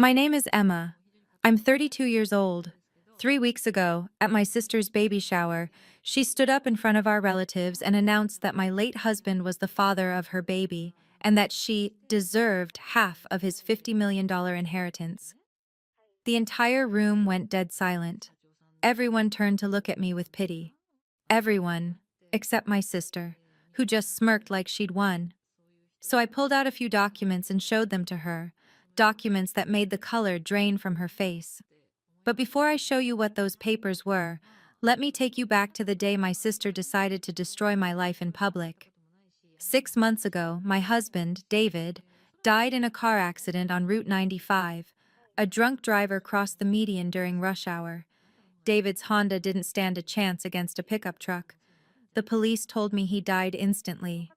My name is Emma. I'm 32 years old. 3 weeks ago, at my sister's baby shower, she stood up in front of our relatives and announced that my late husband was the father of her baby and that she deserved half of his $50 million inheritance. The entire room went dead silent. Everyone turned to look at me with pity. Everyone, except my sister, who just smirked like she'd won. So I pulled out a few documents and showed them to her, documents that made the color drain from her face. But before I show you what those papers were, let me take you back to the day my sister decided to destroy my life in public. 6 months ago, my husband, David, died in a car accident on Route 95. A drunk driver crossed the median during rush hour. David's Honda didn't stand a chance against a pickup truck. The police told me he died instantly.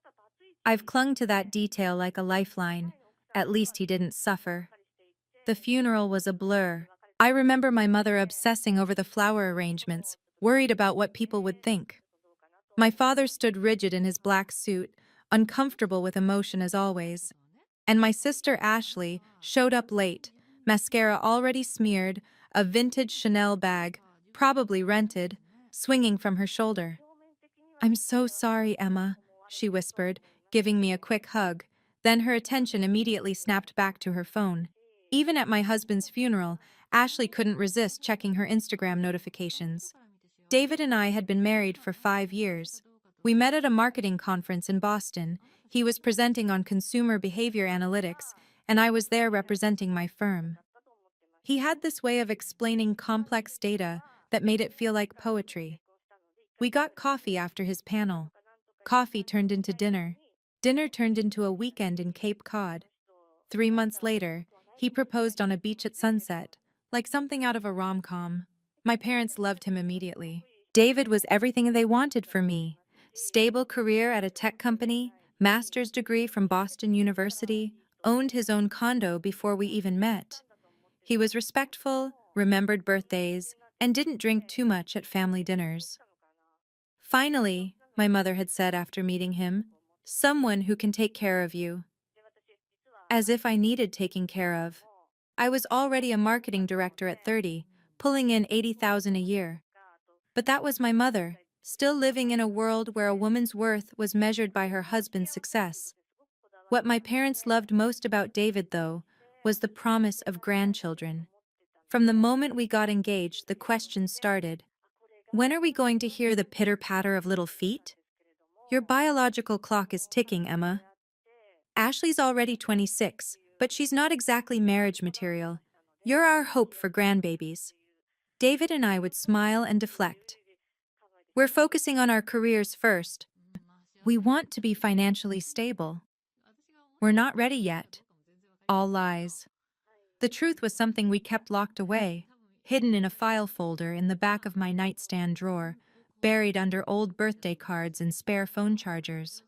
I've clung to that detail like a lifeline. At least he didn't suffer. The funeral was a blur. I remember my mother obsessing over the flower arrangements, worried about what people would think. My father stood rigid in his black suit, uncomfortable with emotion as always. And my sister Ashley showed up late, mascara already smeared, a vintage Chanel bag, probably rented, swinging from her shoulder. "I'm so sorry, Emma," she whispered, giving me a quick hug. Then her attention immediately snapped back to her phone. Even at my husband's funeral, Ashley couldn't resist checking her Instagram notifications. David and I had been married for 5 years. We met at a marketing conference in Boston. He was presenting on consumer behavior analytics, and I was there representing my firm. He had this way of explaining complex data that made it feel like poetry. We got coffee after his panel. Coffee turned into dinner. Dinner turned into a weekend in Cape Cod. 3 months later, he proposed on a beach at sunset, like something out of a rom-com. My parents loved him immediately. David was everything they wanted for me. Stable career at a tech company, master's degree from Boston University, owned his own condo before we even met. He was respectful, remembered birthdays, and didn't drink too much at family dinners. "Finally," my mother had said after meeting him, "someone who can take care of you." As if I needed taking care of. I was already a marketing director at 30, pulling in 80,000 a year. But that was my mother, still living in a world where a woman's worth was measured by her husband's success. What my parents loved most about David, though, was the promise of grandchildren. From the moment we got engaged, the questions started. "When are we going to hear the pitter-patter of little feet?" "Your biological clock is ticking, Emma." "Ashley's already 26, but she's not exactly marriage material. You're our hope for grandbabies." David and I would smile and deflect. "We're focusing on our careers first. We want to be financially stable. We're not ready yet." All lies. The truth was something we kept locked away, hidden in a file folder in the back of my nightstand drawer, buried under old birthday cards and spare phone chargers.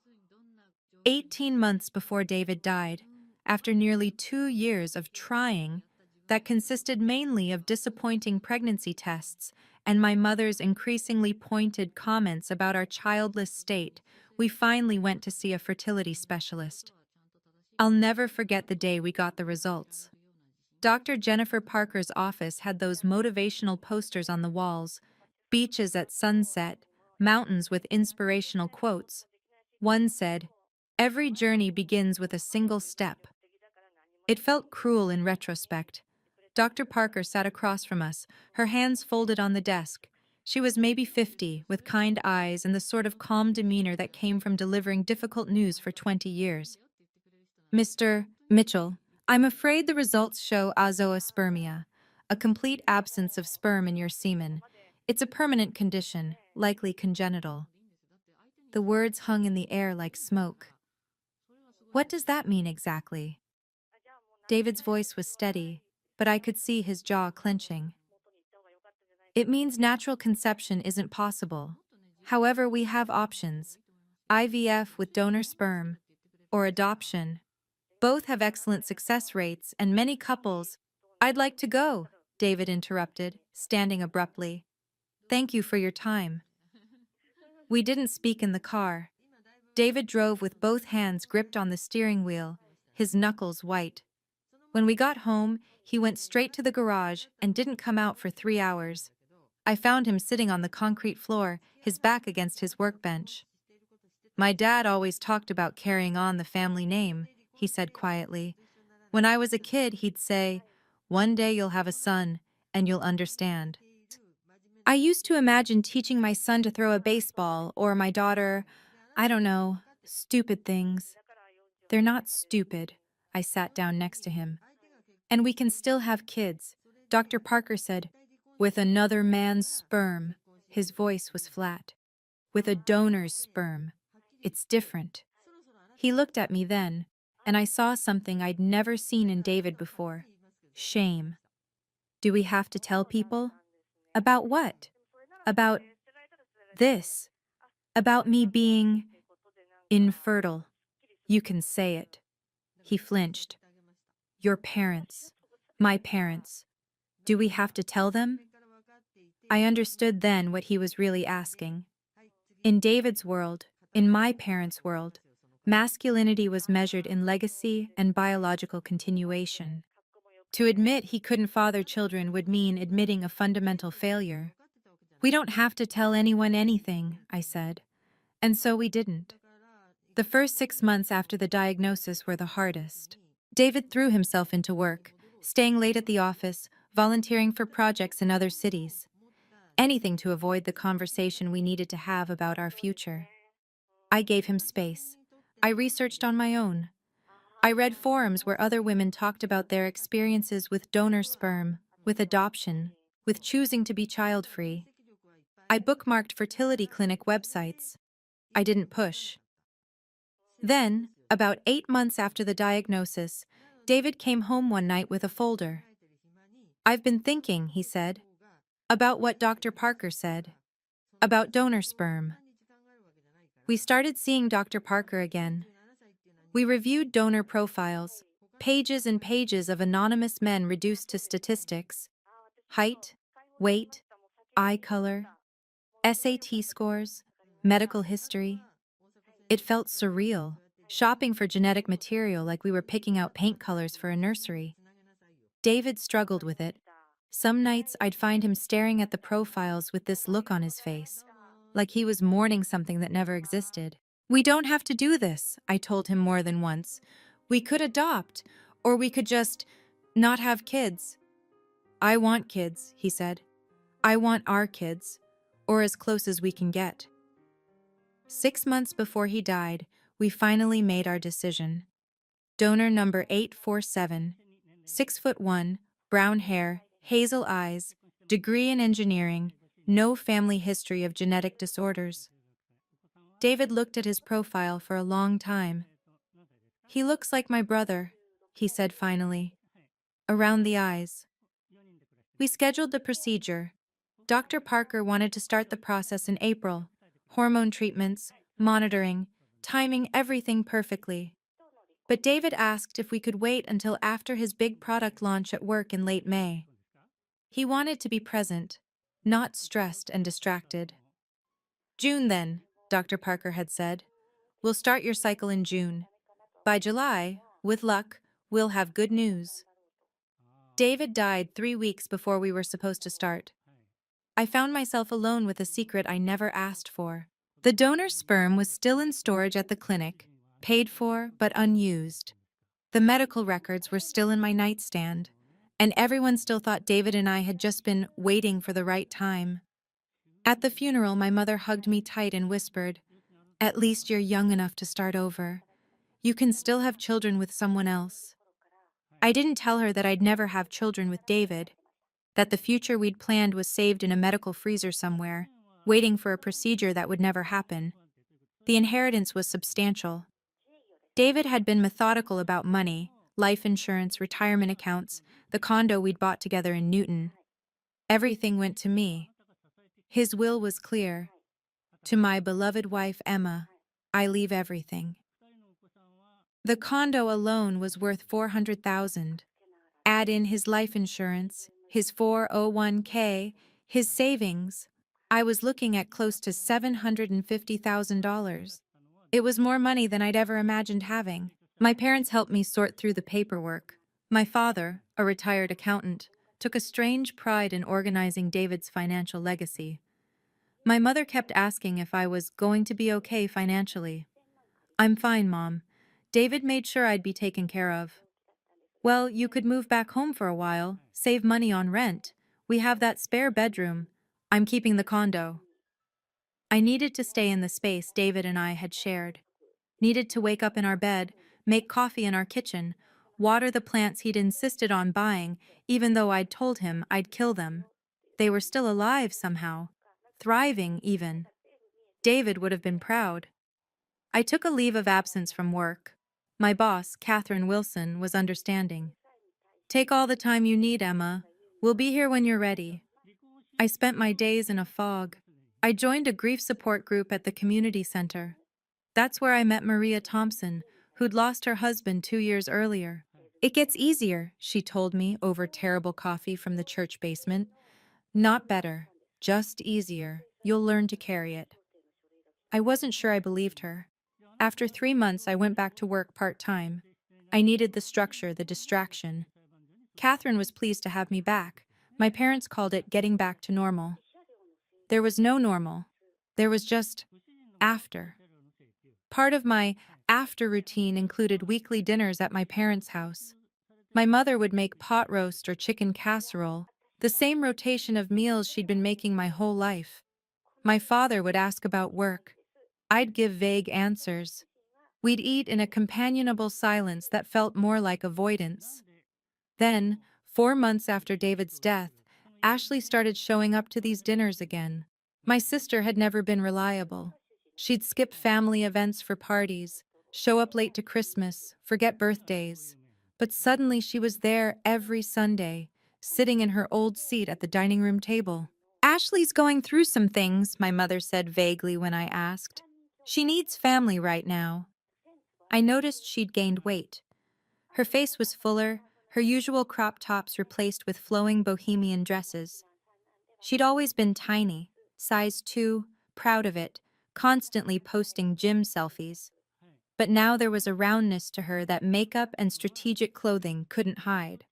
18 months before David died, after nearly 2 years of trying, that consisted mainly of disappointing pregnancy tests and my mother's increasingly pointed comments about our childless state, we finally went to see a fertility specialist. I'll never forget the day we got the results. Dr. Jennifer Parker's office had those motivational posters on the walls, beaches at sunset, mountains with inspirational quotes. One said, "Every journey begins with a single step." It felt cruel in retrospect. Dr. Parker sat across from us, her hands folded on the desk. She was maybe 50, with kind eyes and the sort of calm demeanor that came from delivering difficult news for 20 years. "Mr. Mitchell, I'm afraid the results show azoospermia, a complete absence of sperm in your semen. It's a permanent condition, likely congenital." The words hung in the air like smoke. "What does that mean exactly?" David's voice was steady, but I could see his jaw clenching. "It means natural conception isn't possible. However, we have options. IVF with donor sperm, or adoption. Both have excellent success rates, and many couples—" "I'd like to go," David interrupted, standing abruptly. "Thank you for your time." We didn't speak in the car. David drove with both hands gripped on the steering wheel, his knuckles white. When we got home, He went straight to the garage and didn't come out for 3 hours. I found him sitting on the concrete floor, his back against his workbench. My dad always talked about carrying on the family name, he said quietly. When I was a kid, he'd say, "One day you'll have a son, and you'll understand." I used to imagine teaching my son to throw a baseball, or my daughter, I don't know, stupid things. They're not stupid. I sat down next to him. And we can still have kids. Dr. Parker said, with another man's sperm. His voice was flat. With a donor's sperm. It's different. He looked at me then, and I saw something I'd never seen in David before. Shame. Do we have to tell people? About what? About this. About me being infertile. You can say it. He flinched. Your parents. My parents. Do we have to tell them? I understood then what he was really asking. In David's world, in my parents' world, masculinity was measured in legacy and biological continuation. To admit he couldn't father children would mean admitting a fundamental failure. We don't have to tell anyone anything, I said. And so we didn't. The first 6 months after the diagnosis were the hardest. David threw himself into work, staying late at the office, volunteering for projects in other cities. Anything to avoid the conversation we needed to have about our future. I gave him space. I researched on my own. I read forums where other women talked about their experiences with donor sperm, with adoption, with choosing to be child-free. I bookmarked fertility clinic websites. I didn't push. Then, about 8 months after the diagnosis, David came home one night with a folder. I've been thinking, he said, about what Dr. Parker said, about donor sperm. We started seeing Dr. Parker again. We reviewed donor profiles, pages and pages of anonymous men reduced to statistics, height, weight, eye color, SAT scores, medical history. It felt surreal, shopping for genetic material like we were picking out paint colors for a nursery. David struggled with it. Some nights I'd find him staring at the profiles with this look on his face, like he was mourning something that never existed. We don't have to do this, I told him more than once. We could adopt, or we could just not have kids. I want kids, he said. I want our kids, or as close as we can get. 6 months before he died, we finally made our decision. Donor number 847, 6'1", brown hair, hazel eyes, degree in engineering, no family history of genetic disorders. David looked at his profile for a long time. He looks like my brother, he said finally. Around the eyes. We scheduled the procedure. Dr. Parker wanted to start the process in April. Hormone treatments, monitoring, timing everything perfectly. But David asked if we could wait until after his big product launch at work in late May. He wanted to be present, not stressed and distracted. June then, Dr. Parker had said. We'll start your cycle in June. By July, with luck, we'll have good news. David died 3 weeks before we were supposed to start. I found myself alone with a secret I never asked for. The donor sperm was still in storage at the clinic, paid for but unused. The medical records were still in my nightstand, and everyone still thought David and I had just been waiting for the right time. At the funeral, my mother hugged me tight and whispered, "At least you're young enough to start over. You can still have children with someone else." I didn't tell her that I'd never have children with David, that the future we'd planned was saved in a medical freezer somewhere, waiting for a procedure that would never happen. The inheritance was substantial. David had been methodical about money, life insurance, retirement accounts, the condo we'd bought together in Newton. Everything went to me. His will was clear. To my beloved wife, Emma, I leave everything. The condo alone was worth $400,000. Add in his life insurance, his 401k, his savings, I was looking at close to $750,000. It was more money than I'd ever imagined having. My parents helped me sort through the paperwork. My father, a retired accountant, took a strange pride in organizing David's financial legacy. My mother kept asking if I was going to be okay financially. I'm fine, Mom. David made sure I'd be taken care of. Well, you could move back home for a while, save money on rent. We have that spare bedroom. I'm keeping the condo. I needed to stay in the space David and I had shared. Needed to wake up in our bed, make coffee in our kitchen, water the plants he'd insisted on buying, even though I'd told him I'd kill them. They were still alive somehow. Thriving, even. David would have been proud. I took a leave of absence from work. My boss, Catherine Wilson, was understanding. Take all the time you need, Emma. We'll be here when you're ready. I spent my days in a fog. I joined a grief support group at the community center. That's where I met Maria Thompson, who'd lost her husband 2 years earlier. It gets easier, she told me over terrible coffee from the church basement. Not better, just easier. You'll learn to carry it. I wasn't sure I believed her. After 3 months, I went back to work part-time. I needed the structure, the distraction. Catherine was pleased to have me back. My parents called it getting back to normal. There was no normal. There was just after. Part of my after routine included weekly dinners at my parents' house. My mother would make pot roast or chicken casserole, the same rotation of meals she'd been making my whole life. My father would ask about work. I'd give vague answers. We'd eat in a companionable silence that felt more like avoidance. Then, 4 months after David's death, Ashley started showing up to these dinners again. My sister had never been reliable. She'd skip family events for parties, show up late to Christmas, forget birthdays. But suddenly she was there every Sunday, sitting in her old seat at the dining room table. Ashley's going through some things, my mother said vaguely when I asked. She needs family right now. I noticed she'd gained weight. Her face was fuller, her usual crop tops replaced with flowing bohemian dresses. She'd always been tiny, size 2, proud of it, constantly posting gym selfies. But now there was a roundness to her that makeup and strategic clothing couldn't hide.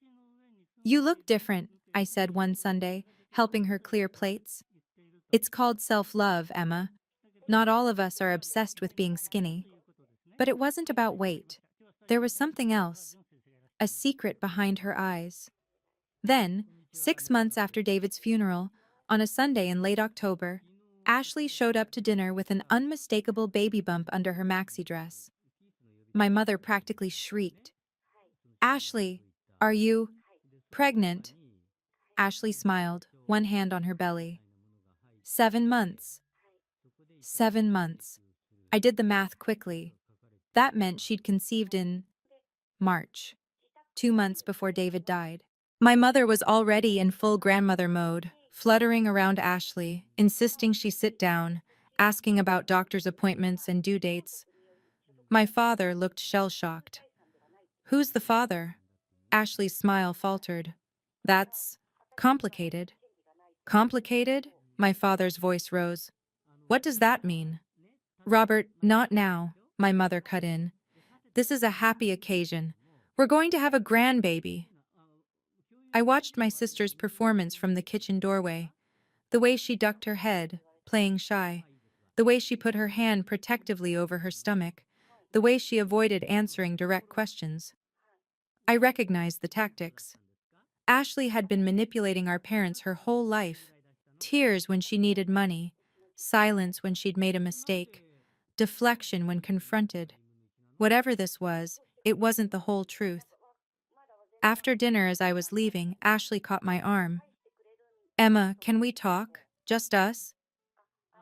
You look different, I said one Sunday, helping her clear plates. It's called self-love, Emma. Not all of us are obsessed with being skinny. But it wasn't about weight. There was something else, a secret behind her eyes. Then, 6 months after David's funeral, on a Sunday in late October, Ashley showed up to dinner with an unmistakable baby bump under her maxi dress. My mother practically shrieked. Ashley, are you pregnant? Ashley smiled, one hand on her belly. 7 months. 7 months. I did the math quickly. That meant she'd conceived in March, 2 months before David died. My mother was already in full grandmother mode, fluttering around Ashley, insisting she sit down, asking about doctor's appointments and due dates. My father looked shell-shocked. Who's the father? Ashley's smile faltered. That's complicated. Complicated? My father's voice rose. What does that mean? Robert, not now, my mother cut in. This is a happy occasion. We're going to have a grandbaby. I watched my sister's performance from the kitchen doorway. The way she ducked her head, playing shy. The way she put her hand protectively over her stomach. The way she avoided answering direct questions. I recognized the tactics. Ashley had been manipulating our parents her whole life. Tears when she needed money. Silence when she'd made a mistake. Deflection when confronted. Whatever this was, it wasn't the whole truth. After dinner, as I was leaving, Ashley caught my arm. Emma, can we talk? Just us?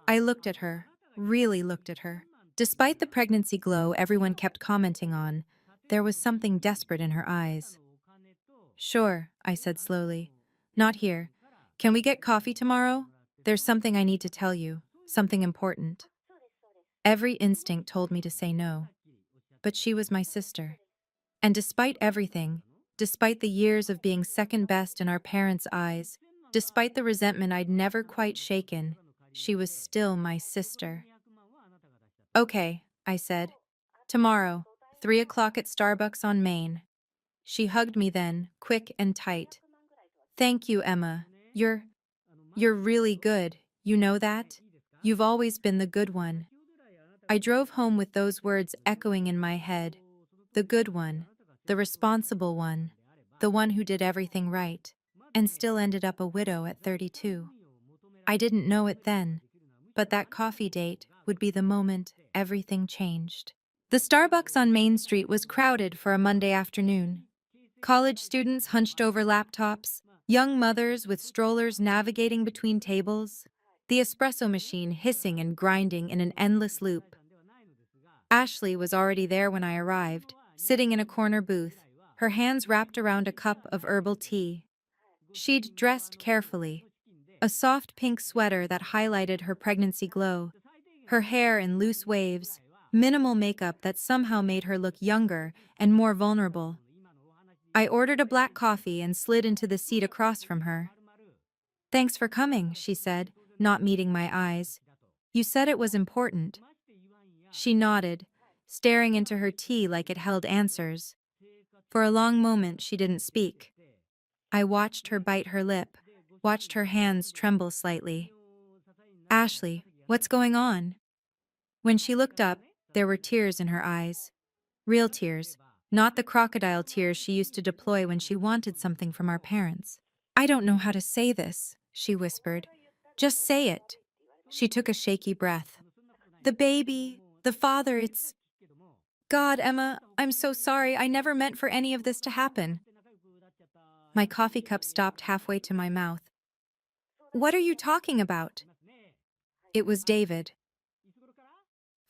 I looked at her, really looked at her. Despite the pregnancy glow everyone kept commenting on, there was something desperate in her eyes. Sure, I said slowly. Not here. Can we get coffee tomorrow? There's something I need to tell you, something important. Every instinct told me to say no. But she was my sister. And despite everything, despite the years of being second best in our parents' eyes, despite the resentment I'd never quite shaken, she was still my sister. Okay, I said. Tomorrow, 3 o'clock at Starbucks on Main. She hugged me then, quick and tight. Thank you, Emma. You're really good. You know that? You've always been the good one. I drove home with those words echoing in my head. The good one, the responsible one, the one who did everything right, and still ended up a widow at 32. I didn't know it then, but that coffee date would be the moment everything changed. The Starbucks on Main Street was crowded for a Monday afternoon. College students hunched over laptops, young mothers with strollers navigating between tables, the espresso machine hissing and grinding in an endless loop. Ashley was already there when I arrived, sitting in a corner booth, her hands wrapped around a cup of herbal tea. She'd dressed carefully, a soft pink sweater that highlighted her pregnancy glow, her hair in loose waves, minimal makeup that somehow made her look younger and more vulnerable. I ordered a black coffee and slid into the seat across from her. Thanks for coming, she said, not meeting my eyes. You said it was important. She nodded, staring into her tea like it held answers. For a long moment, she didn't speak. I watched her bite her lip, watched her hands tremble slightly. Ashley, what's going on? When she looked up, there were tears in her eyes. Real tears, not the crocodile tears she used to deploy when she wanted something from our parents. I don't know how to say this, she whispered. Just say it. She took a shaky breath. The baby, the father, it's... God, Emma, I'm so sorry. I never meant for any of this to happen. My coffee cup stopped halfway to my mouth. What are you talking about? It was David.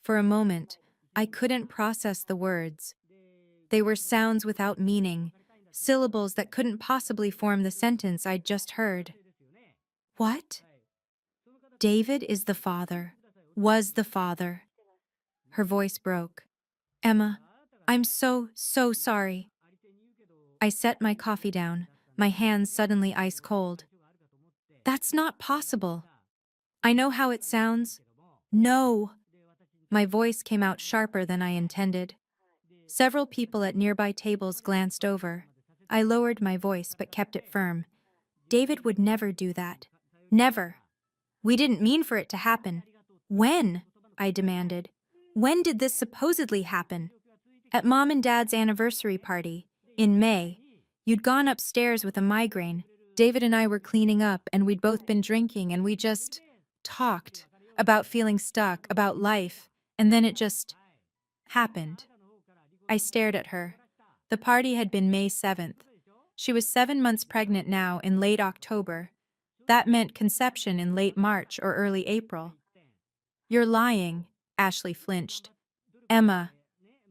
For a moment, I couldn't process the words. They were sounds without meaning, syllables that couldn't possibly form the sentence I'd just heard. What? David is the father, was the father. Her voice broke. Emma, I'm so sorry. I set my coffee down, my hands suddenly ice cold. That's not possible. I know how it sounds. No. My voice came out sharper than I intended. Several people at nearby tables glanced over. I lowered my voice but kept it firm. David would never do that. Never. We didn't mean for it to happen. When? I demanded. When did this supposedly happen? At Mom and Dad's anniversary party, in May. You'd gone upstairs with a migraine. David and I were cleaning up, and we'd both been drinking, and we just talked about feeling stuck, about life, and then it just happened. I stared at her. The party had been May 7th. She was 7 months pregnant now in late October. That meant conception in late March or early April. You're lying, Ashley flinched. Emma,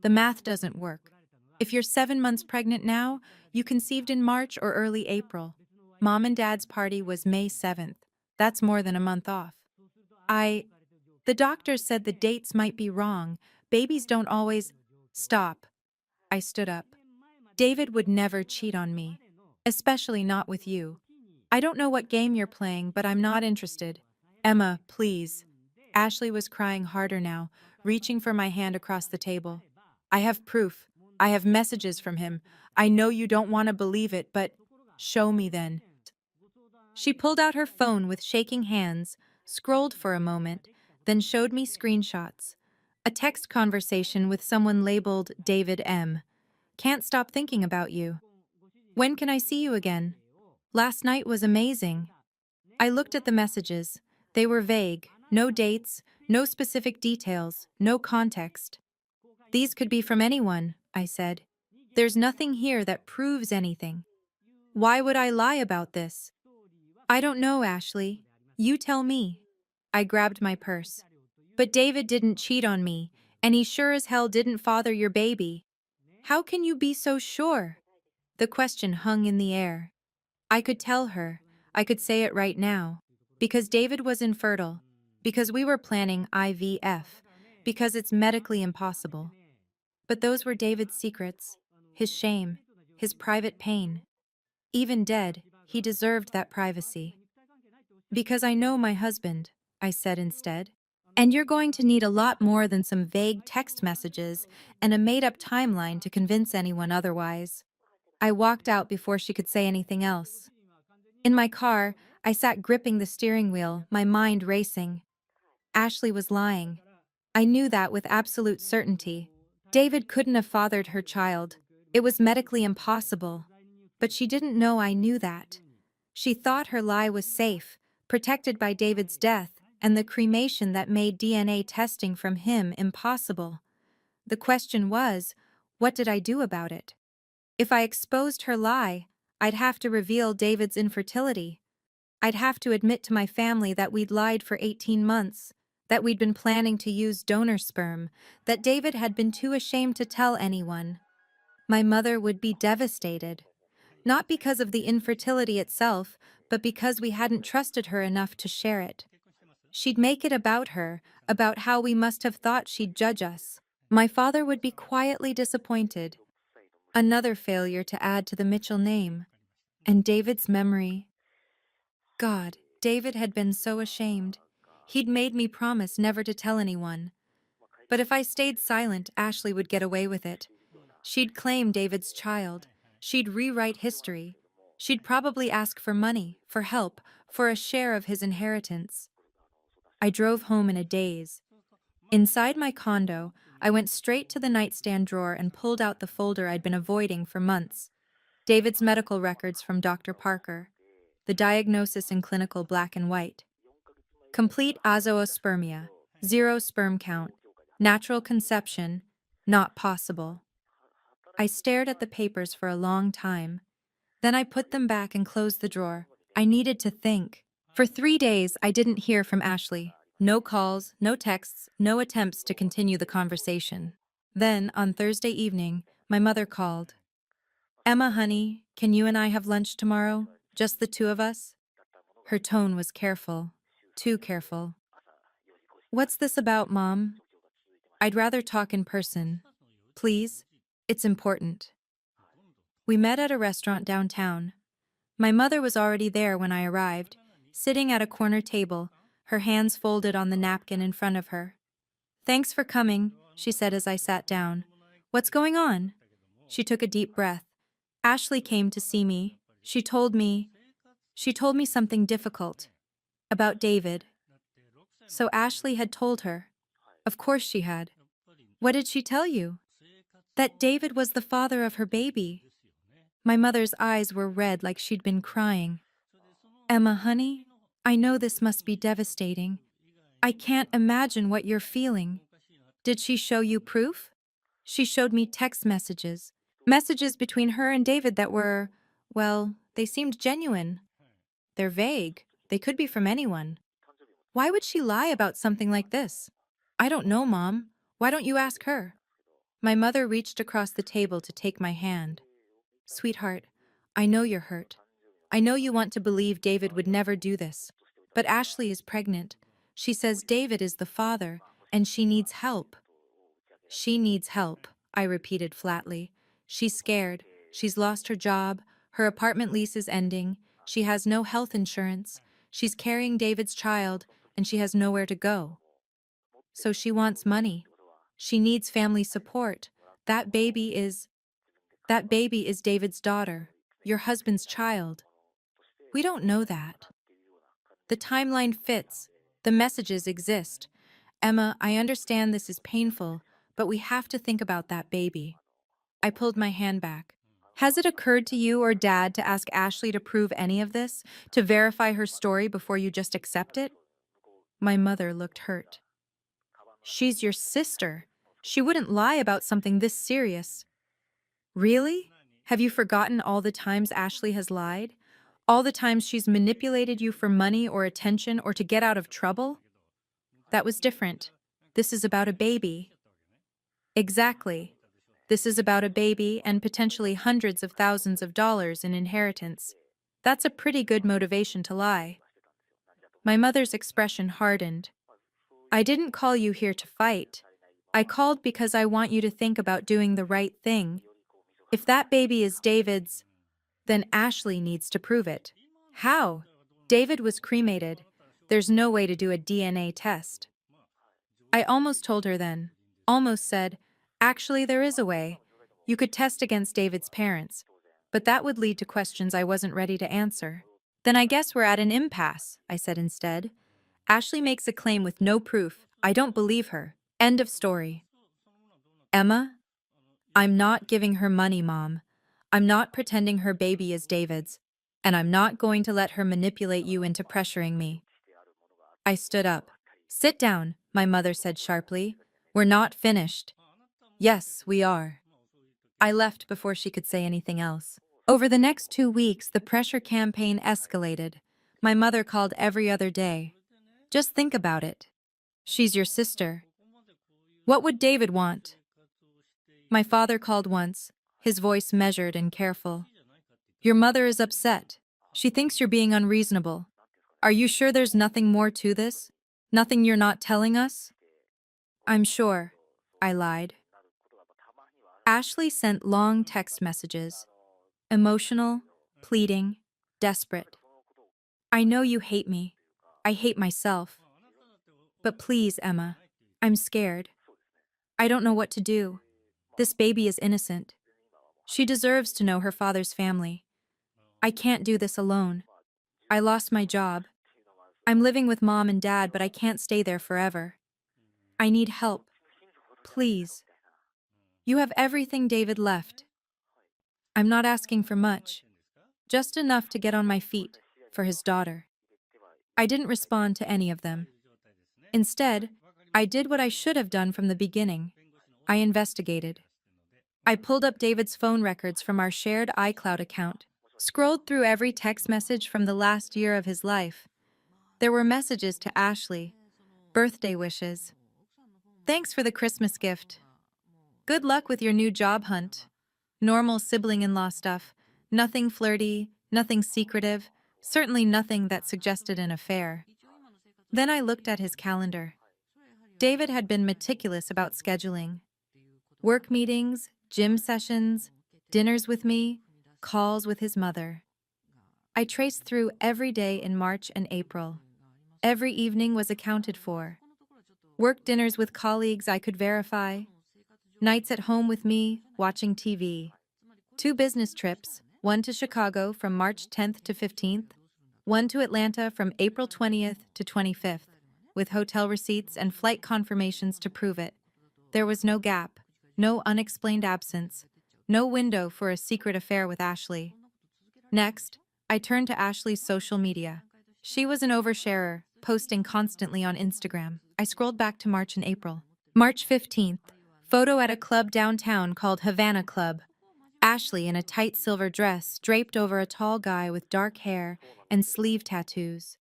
the math doesn't work. If you're 7 months pregnant now, you conceived in March or early April. Mom and Dad's party was May 7th. That's more than a month off. The doctors said the dates might be wrong. Babies don't always... Stop. I stood up. David would never cheat on me, especially not with you. I don't know what game you're playing, but I'm not interested. Emma, please. Ashley was crying harder now, reaching for my hand across the table. I have proof. I have messages from him. I know you don't want to believe it, but show me then. She pulled out her phone with shaking hands, scrolled for a moment, then showed me screenshots. A text conversation with someone labeled David M. Can't stop thinking about you. When can I see you again? Last night was amazing. I looked at the messages. They were vague, no dates, no specific details, no context. These could be from anyone, I said. There's nothing here that proves anything. Why would I lie about this? I don't know, Ashley. You tell me. I grabbed my purse. But David didn't cheat on me, and he sure as hell didn't father your baby. How can you be so sure? The question hung in the air. I could tell her. I could say it right now. Because David was infertile. Because we were planning IVF. Because it's medically impossible. But those were David's secrets. His shame. His private pain. Even dead, he deserved that privacy. Because I know my husband, I said instead. And you're going to need a lot more than some vague text messages and a made-up timeline to convince anyone otherwise. I walked out before she could say anything else. In my car, I sat gripping the steering wheel, my mind racing. Ashley was lying. I knew that with absolute certainty. David couldn't have fathered her child. It was medically impossible. But she didn't know I knew that. She thought her lie was safe, protected by David's death and the cremation that made DNA testing from him impossible. The question was, what did I do about it? If I exposed her lie, I'd have to reveal David's infertility. I'd have to admit to my family that we'd lied for 18 months, that we'd been planning to use donor sperm, that David had been too ashamed to tell anyone. My mother would be devastated. Not because of the infertility itself, but because we hadn't trusted her enough to share it. She'd make it about her, about how we must have thought she'd judge us. My father would be quietly disappointed. Another failure to add to the Mitchell name. And David's memory. God, David had been so ashamed. He'd made me promise never to tell anyone. But if I stayed silent, Ashley would get away with it. She'd claim David's child. She'd rewrite history. She'd probably ask for money, for help, for a share of his inheritance. I drove home in a daze. Inside my condo, I went straight to the nightstand drawer and pulled out the folder I'd been avoiding for months. David's medical records from Dr. Parker. The diagnosis in clinical black and white. Complete azoospermia, 0 sperm count, natural conception, not possible. I stared at the papers for a long time. Then I put them back and closed the drawer. I needed to think. For 3 days, I didn't hear from Ashley. No calls, no texts, no attempts to continue the conversation. Then, on Thursday evening, my mother called. "Emma, honey, can you and I have lunch tomorrow? Just the two of us?" Her tone was careful. Too careful. "What's this about, Mom?" "I'd rather talk in person. Please? It's important." We met at a restaurant downtown. My mother was already there when I arrived, sitting at a corner table, her hands folded on the napkin in front of her. "Thanks for coming," she said as I sat down. "What's going on?" She took a deep breath. "Ashley came to see me. She told me something difficult. About David." So Ashley had told her. Of course she had. What did she tell you? That David was the father of her baby. My mother's eyes were red like she'd been crying. "Emma, honey, I know this must be devastating. I can't imagine what you're feeling. Did she show you proof?" She showed me text messages. Messages between her and David that were, well, they seemed genuine. They're vague. They could be from anyone. Why would she lie about something like this? "I don't know, Mom. Why don't you ask her?" My mother reached across the table to take my hand. "Sweetheart, I know you're hurt. I know you want to believe David would never do this. But Ashley is pregnant. She says David is the father, and she needs help." "She needs help," I repeated flatly. "She's scared. She's lost her job. Her apartment lease is ending. She has no health insurance. She's carrying David's child, and she has nowhere to go. So she wants money. She needs family support. That baby is David's daughter, your husband's child." "We don't know that." "The timeline fits. The messages exist. Emma, I understand this is painful, but we have to think about that baby." I pulled my hand back. "Has it occurred to you or Dad to ask Ashley to prove any of this, to verify her story before you just accept it?" My mother looked hurt. "She's your sister. She wouldn't lie about something this serious." "Really? Have you forgotten all the times Ashley has lied? All the times she's manipulated you for money or attention or to get out of trouble?" "That was different. This is about a baby." "Exactly. This is about a baby and potentially hundreds of thousands of dollars in inheritance. That's a pretty good motivation to lie." My mother's expression hardened. "I didn't call you here to fight. I called because I want you to think about doing the right thing. If that baby is David's, then Ashley needs to prove it." "How?" "David was cremated. There's no way to do a DNA test." I almost told her then. Almost said, "Actually, there is a way. You could test against David's parents." But that would lead to questions I wasn't ready to answer. Then I guess we're at an impasse, I said instead. Ashley makes a claim with no proof. I don't believe her. End of story. Emma, I'm not giving her money, Mom. I'm not pretending her baby is David's. And I'm not going to let her manipulate you into pressuring me. I stood up. Sit down, my mother said sharply. We're not finished. Yes, we are. I left before she could say anything else. Over the next 2 weeks, the pressure campaign escalated. My mother called every other day. Just think about it. She's your sister. What would David want? My father called once, his voice measured and careful. Your mother is upset. She thinks you're being unreasonable. Are you sure there's nothing more to this? Nothing you're not telling us? I'm sure, I lied. Ashley sent long text messages. Emotional, pleading, desperate. I know you hate me. I hate myself. But please, Emma, I'm scared. I don't know what to do. This baby is innocent. She deserves to know her father's family. I can't do this alone. I lost my job. I'm living with Mom and Dad, but I can't stay there forever. I need help. Please. You have everything David left. I'm not asking for much. Just enough to get on my feet for his daughter. I didn't respond to any of them. Instead, I did what I should have done from the beginning. I investigated. I pulled up David's phone records from our shared iCloud account, scrolled through every text message from the last year of his life. There were messages to Ashley, birthday wishes. Thanks for the Christmas gift. Good luck with your new job hunt. Normal sibling-in-law stuff. Nothing flirty, nothing secretive, certainly nothing that suggested an affair. Then I looked at his calendar. David had been meticulous about scheduling. Work meetings, gym sessions, dinners with me, calls with his mother. I traced through every day in March and April. Every evening was accounted for. Work dinners with colleagues I could verify. Nights at home with me, watching TV. 2 business trips, one to Chicago from March 10th to 15th, one to Atlanta from April 20th to 25th, with hotel receipts and flight confirmations to prove it. There was no gap, no unexplained absence, no window for a secret affair with Ashley. Next, I turned to Ashley's social media. She was an oversharer, posting constantly on Instagram. I scrolled back to March and April. March 15th, photo at a club downtown called Havana Club. Ashley in a tight silver dress draped over a tall guy with dark hair and sleeve tattoos.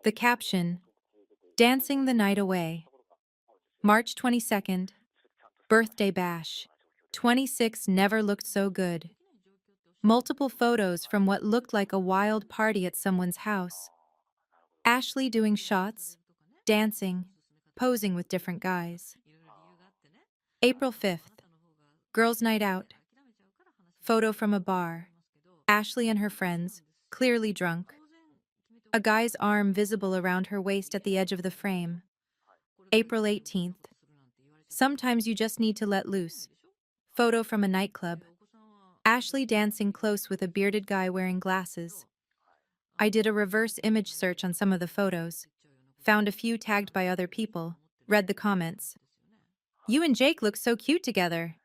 The caption, Dancing the Night Away. March 22nd, birthday bash. 26 never looked so good. Multiple photos from what looked like a wild party at someone's house. Ashley doing shots, dancing, posing with different guys. April 5th, girls' night out. Photo from a bar. Ashley and her friends, clearly drunk. A guy's arm visible around her waist at the edge of the frame. April 18th. Sometimes you just need to let loose. Photo from a nightclub. Ashley dancing close with a bearded guy wearing glasses. I did a reverse image search on some of the photos. Found a few tagged by other people. Read the comments. You and Jake look so cute together.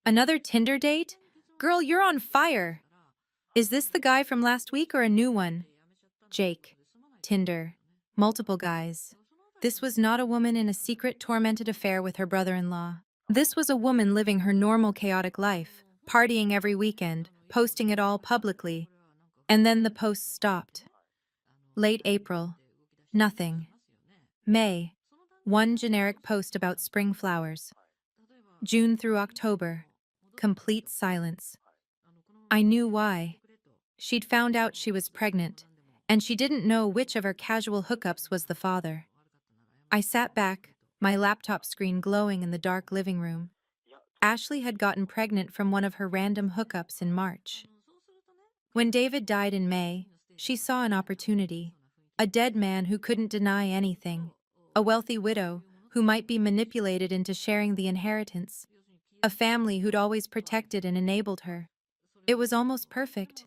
Another Tinder date? Girl, you're on fire. Is this the guy from last week or a new one? Jake. Tinder. Multiple guys. This was not a woman in a secret, tormented affair with her brother-in-law. This was a woman living her normal, chaotic life, partying every weekend, posting it all publicly. And then the posts stopped. Late April. Nothing. May. One generic post about spring flowers. June through October. Complete silence. I knew why. She'd found out she was pregnant, and she didn't know which of her casual hookups was the father. I sat back, my laptop screen glowing in the dark living room. Ashley had gotten pregnant from one of her random hookups in March. When David died in May, she saw an opportunity. A dead man who couldn't deny anything. A wealthy widow who might be manipulated into sharing the inheritance. A family who'd always protected and enabled her. It was almost perfect.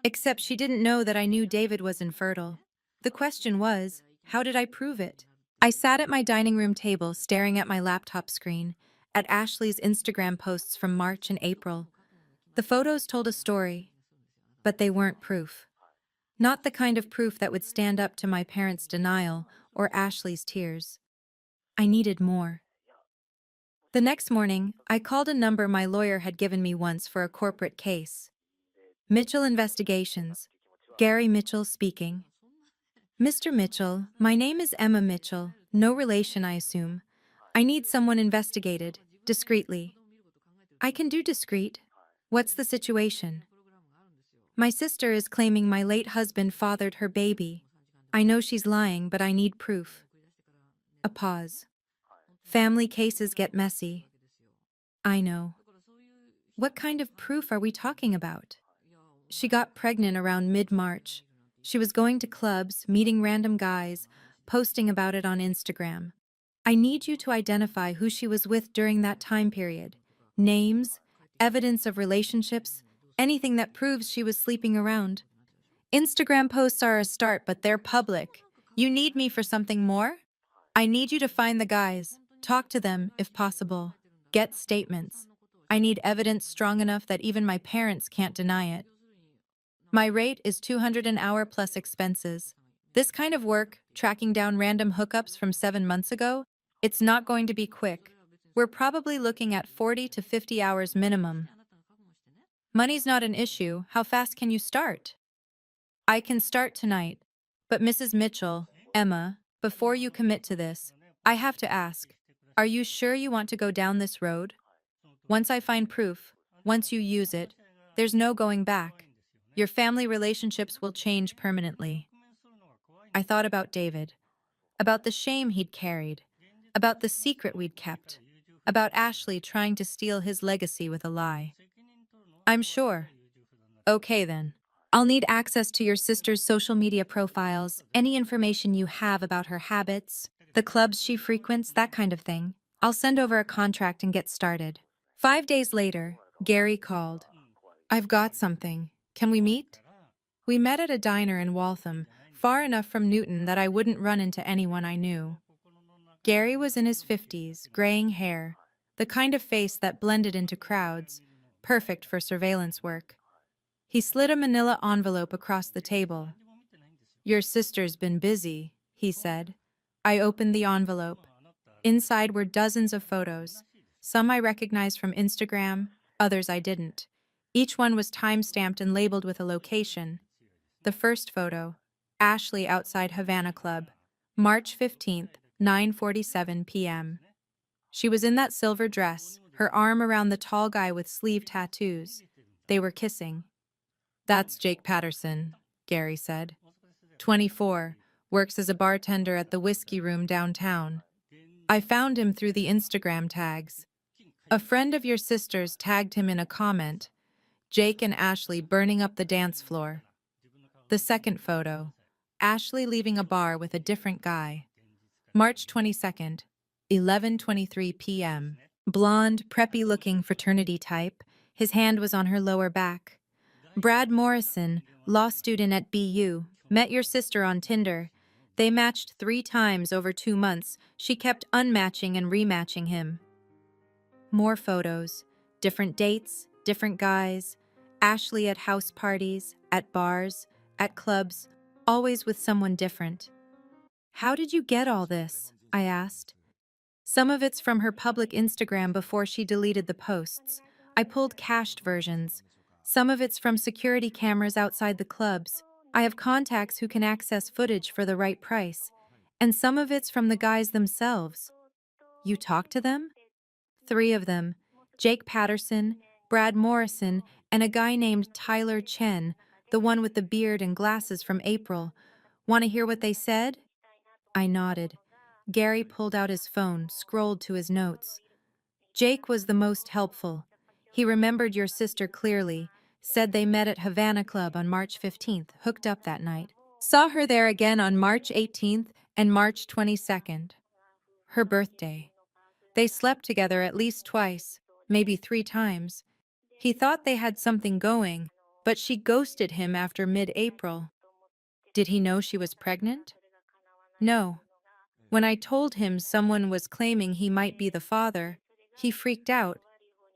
Except she didn't know that I knew David was infertile. The question was, how did I prove it? I sat at my dining room table staring at my laptop screen, at Ashley's Instagram posts from March and April. The photos told a story, but they weren't proof. Not the kind of proof that would stand up to my parents' denial or Ashley's tears. I needed more. The next morning, I called a number my lawyer had given me once for a corporate case. Mitchell Investigations. Gary Mitchell speaking. Mr. Mitchell, my name is Emma Mitchell. No relation, I assume. I need someone investigated, discreetly. I can do discreet. What's the situation? My sister is claiming my late husband fathered her baby. I know she's lying, but I need proof. A pause. Family cases get messy. I know. What kind of proof are we talking about? She got pregnant around mid-March. She was going to clubs, meeting random guys, posting about it on Instagram. I need you to identify who she was with during that time period. Names, evidence of relationships, anything that proves she was sleeping around. Instagram posts are a start, but they're public. You need me for something more? I need you to find the guys, talk to them if possible, get statements. I need evidence strong enough that even my parents can't deny it. My rate is $200 an hour plus expenses. This kind of work, tracking down random hookups from 7 months ago, it's not going to be quick. We're probably looking at 40 to 50 hours minimum. Money's not an issue. How fast can you start? I can start tonight. But Mrs. Mitchell, Emma, before you commit to this, I have to ask, are you sure you want to go down this road? Once I find proof, once you use it, there's no going back. Your family relationships will change permanently. I thought about David, about the shame he'd carried, about the secret we'd kept, about Ashley trying to steal his legacy with a lie. I'm sure. Okay then. I'll need access to your sister's social media profiles, any information you have about her habits, the clubs she frequents, that kind of thing. I'll send over a contract and get started. 5 days later, Gary called. I've got something. Can we meet? We met at a diner in Waltham, far enough from Newton that I wouldn't run into anyone I knew. Gary was in his 50s, graying hair, the kind of face that blended into crowds, perfect for surveillance work. He slid a manila envelope across the table. Your sister's been busy, he said. I opened the envelope. Inside were dozens of photos. Some I recognized from Instagram, others I didn't. Each one was time-stamped and labeled with a location. The first photo, Ashley outside Havana Club, March 15th, 9:47 p.m. She was in that silver dress, her arm around the tall guy with sleeve tattoos. They were kissing. That's Jake Patterson, Gary said. 24, works as a bartender at the Whiskey Room downtown. I found him through the Instagram tags. A friend of your sister's tagged him in a comment. Jake and Ashley burning up the dance floor. The second photo, Ashley leaving a bar with a different guy. March 22nd, 11:23 p.m. Blonde, preppy-looking fraternity type. His hand was on her lower back. Brad Morrison, law student at BU, met your sister on Tinder. They matched 3 times over 2 months. She kept unmatching and rematching him. More photos, different dates, different guys. Ashley at house parties, at bars, at clubs, always with someone different. How did you get all this? I asked. Some of it's from her public Instagram before she deleted the posts. I pulled cached versions. Some of it's from security cameras outside the clubs. I have contacts who can access footage for the right price. And some of it's from the guys themselves. You talked to them? 3 of them. Jake Patterson, Brad Morrison, and a guy named Tyler Chen, the one with the beard and glasses from April. Want to hear what they said? I nodded. Gary pulled out his phone, scrolled to his notes. Jake was the most helpful. He remembered your sister clearly, said they met at Havana Club on March 15th, hooked up that night. Saw her there again on March 18th and March 22nd. Her birthday. They slept together at least twice, maybe 3 times. He thought they had something going, but she ghosted him after mid-April. Did he know she was pregnant? No. When I told him someone was claiming he might be the father, he freaked out,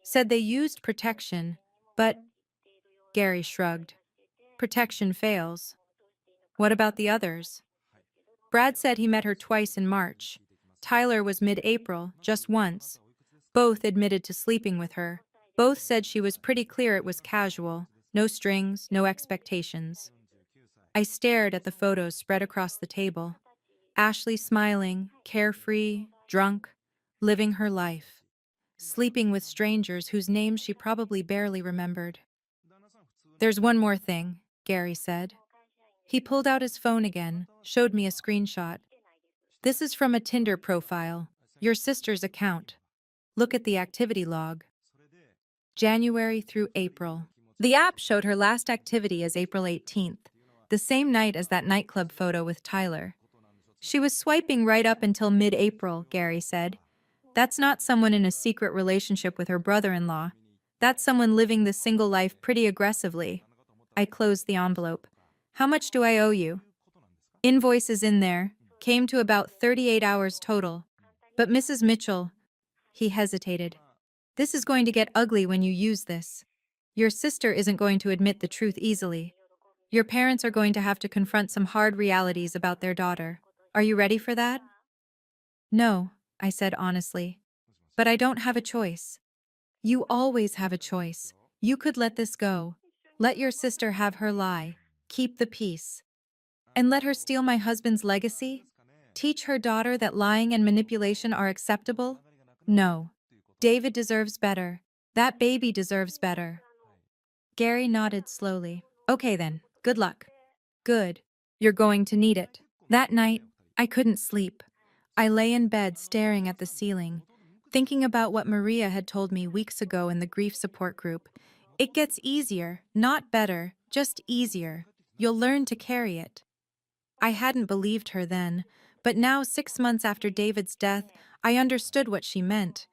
said they used protection, but Gary shrugged. Protection fails. What about the others? Brad said he met her twice in March. Tyler was mid-April, just once. Both admitted to sleeping with her. Both said she was pretty clear it was casual, no strings, no expectations. I stared at the photos spread across the table. Ashley smiling, carefree, drunk, living her life. Sleeping with strangers whose names she probably barely remembered. There's one more thing, Gary said. He pulled out his phone again, showed me a screenshot. This is from a Tinder profile, your sister's account. Look at the activity log. January through April. The app showed her last activity as April 18th, the same night as that nightclub photo with Tyler. She was swiping right up until mid-April, Gary said. That's not someone in a secret relationship with her brother-in-law. That's someone living the single life pretty aggressively. I closed the envelope. How much do I owe you? Invoice is in there. Came to about 38 hours total. But Mrs. Mitchell, he hesitated. This is going to get ugly when you use this. Your sister isn't going to admit the truth easily. Your parents are going to have to confront some hard realities about their daughter. Are you ready for that? No, I said honestly. But I don't have a choice. You always have a choice. You could let this go. Let your sister have her lie. Keep the peace. And let her steal my husband's legacy? Teach her daughter that lying and manipulation are acceptable? No. David deserves better. That baby deserves better. Gary nodded slowly. Okay then, good luck. Good. You're going to need it. That night, I couldn't sleep. I lay in bed staring at the ceiling, thinking about what Maria had told me weeks ago in the grief support group. It gets easier, not better, just easier. You'll learn to carry it. I hadn't believed her then, but now 6 months after David's death, I understood what she meant.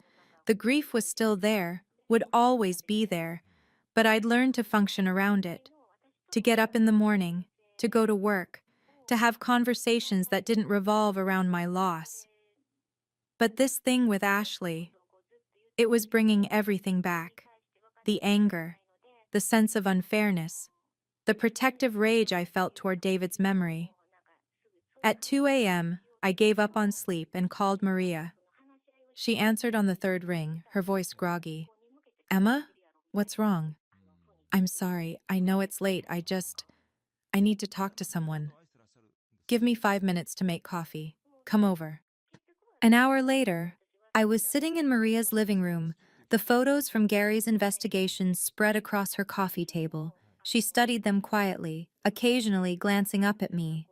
The grief was still there, would always be there, but I'd learned to function around it. To get up in the morning, to go to work, to have conversations that didn't revolve around my loss. But this thing with Ashley, it was bringing everything back. The anger, the sense of unfairness, the protective rage I felt toward David's memory. At 2 a.m., I gave up on sleep and called Maria. She answered on the third ring, her voice groggy. Emma? What's wrong? I'm sorry, I know it's late, I need to talk to someone. Give me 5 minutes to make coffee. Come over. An hour later, I was sitting in Maria's living room, the photos from Gary's investigation spread across her coffee table. She studied them quietly, occasionally glancing up at me.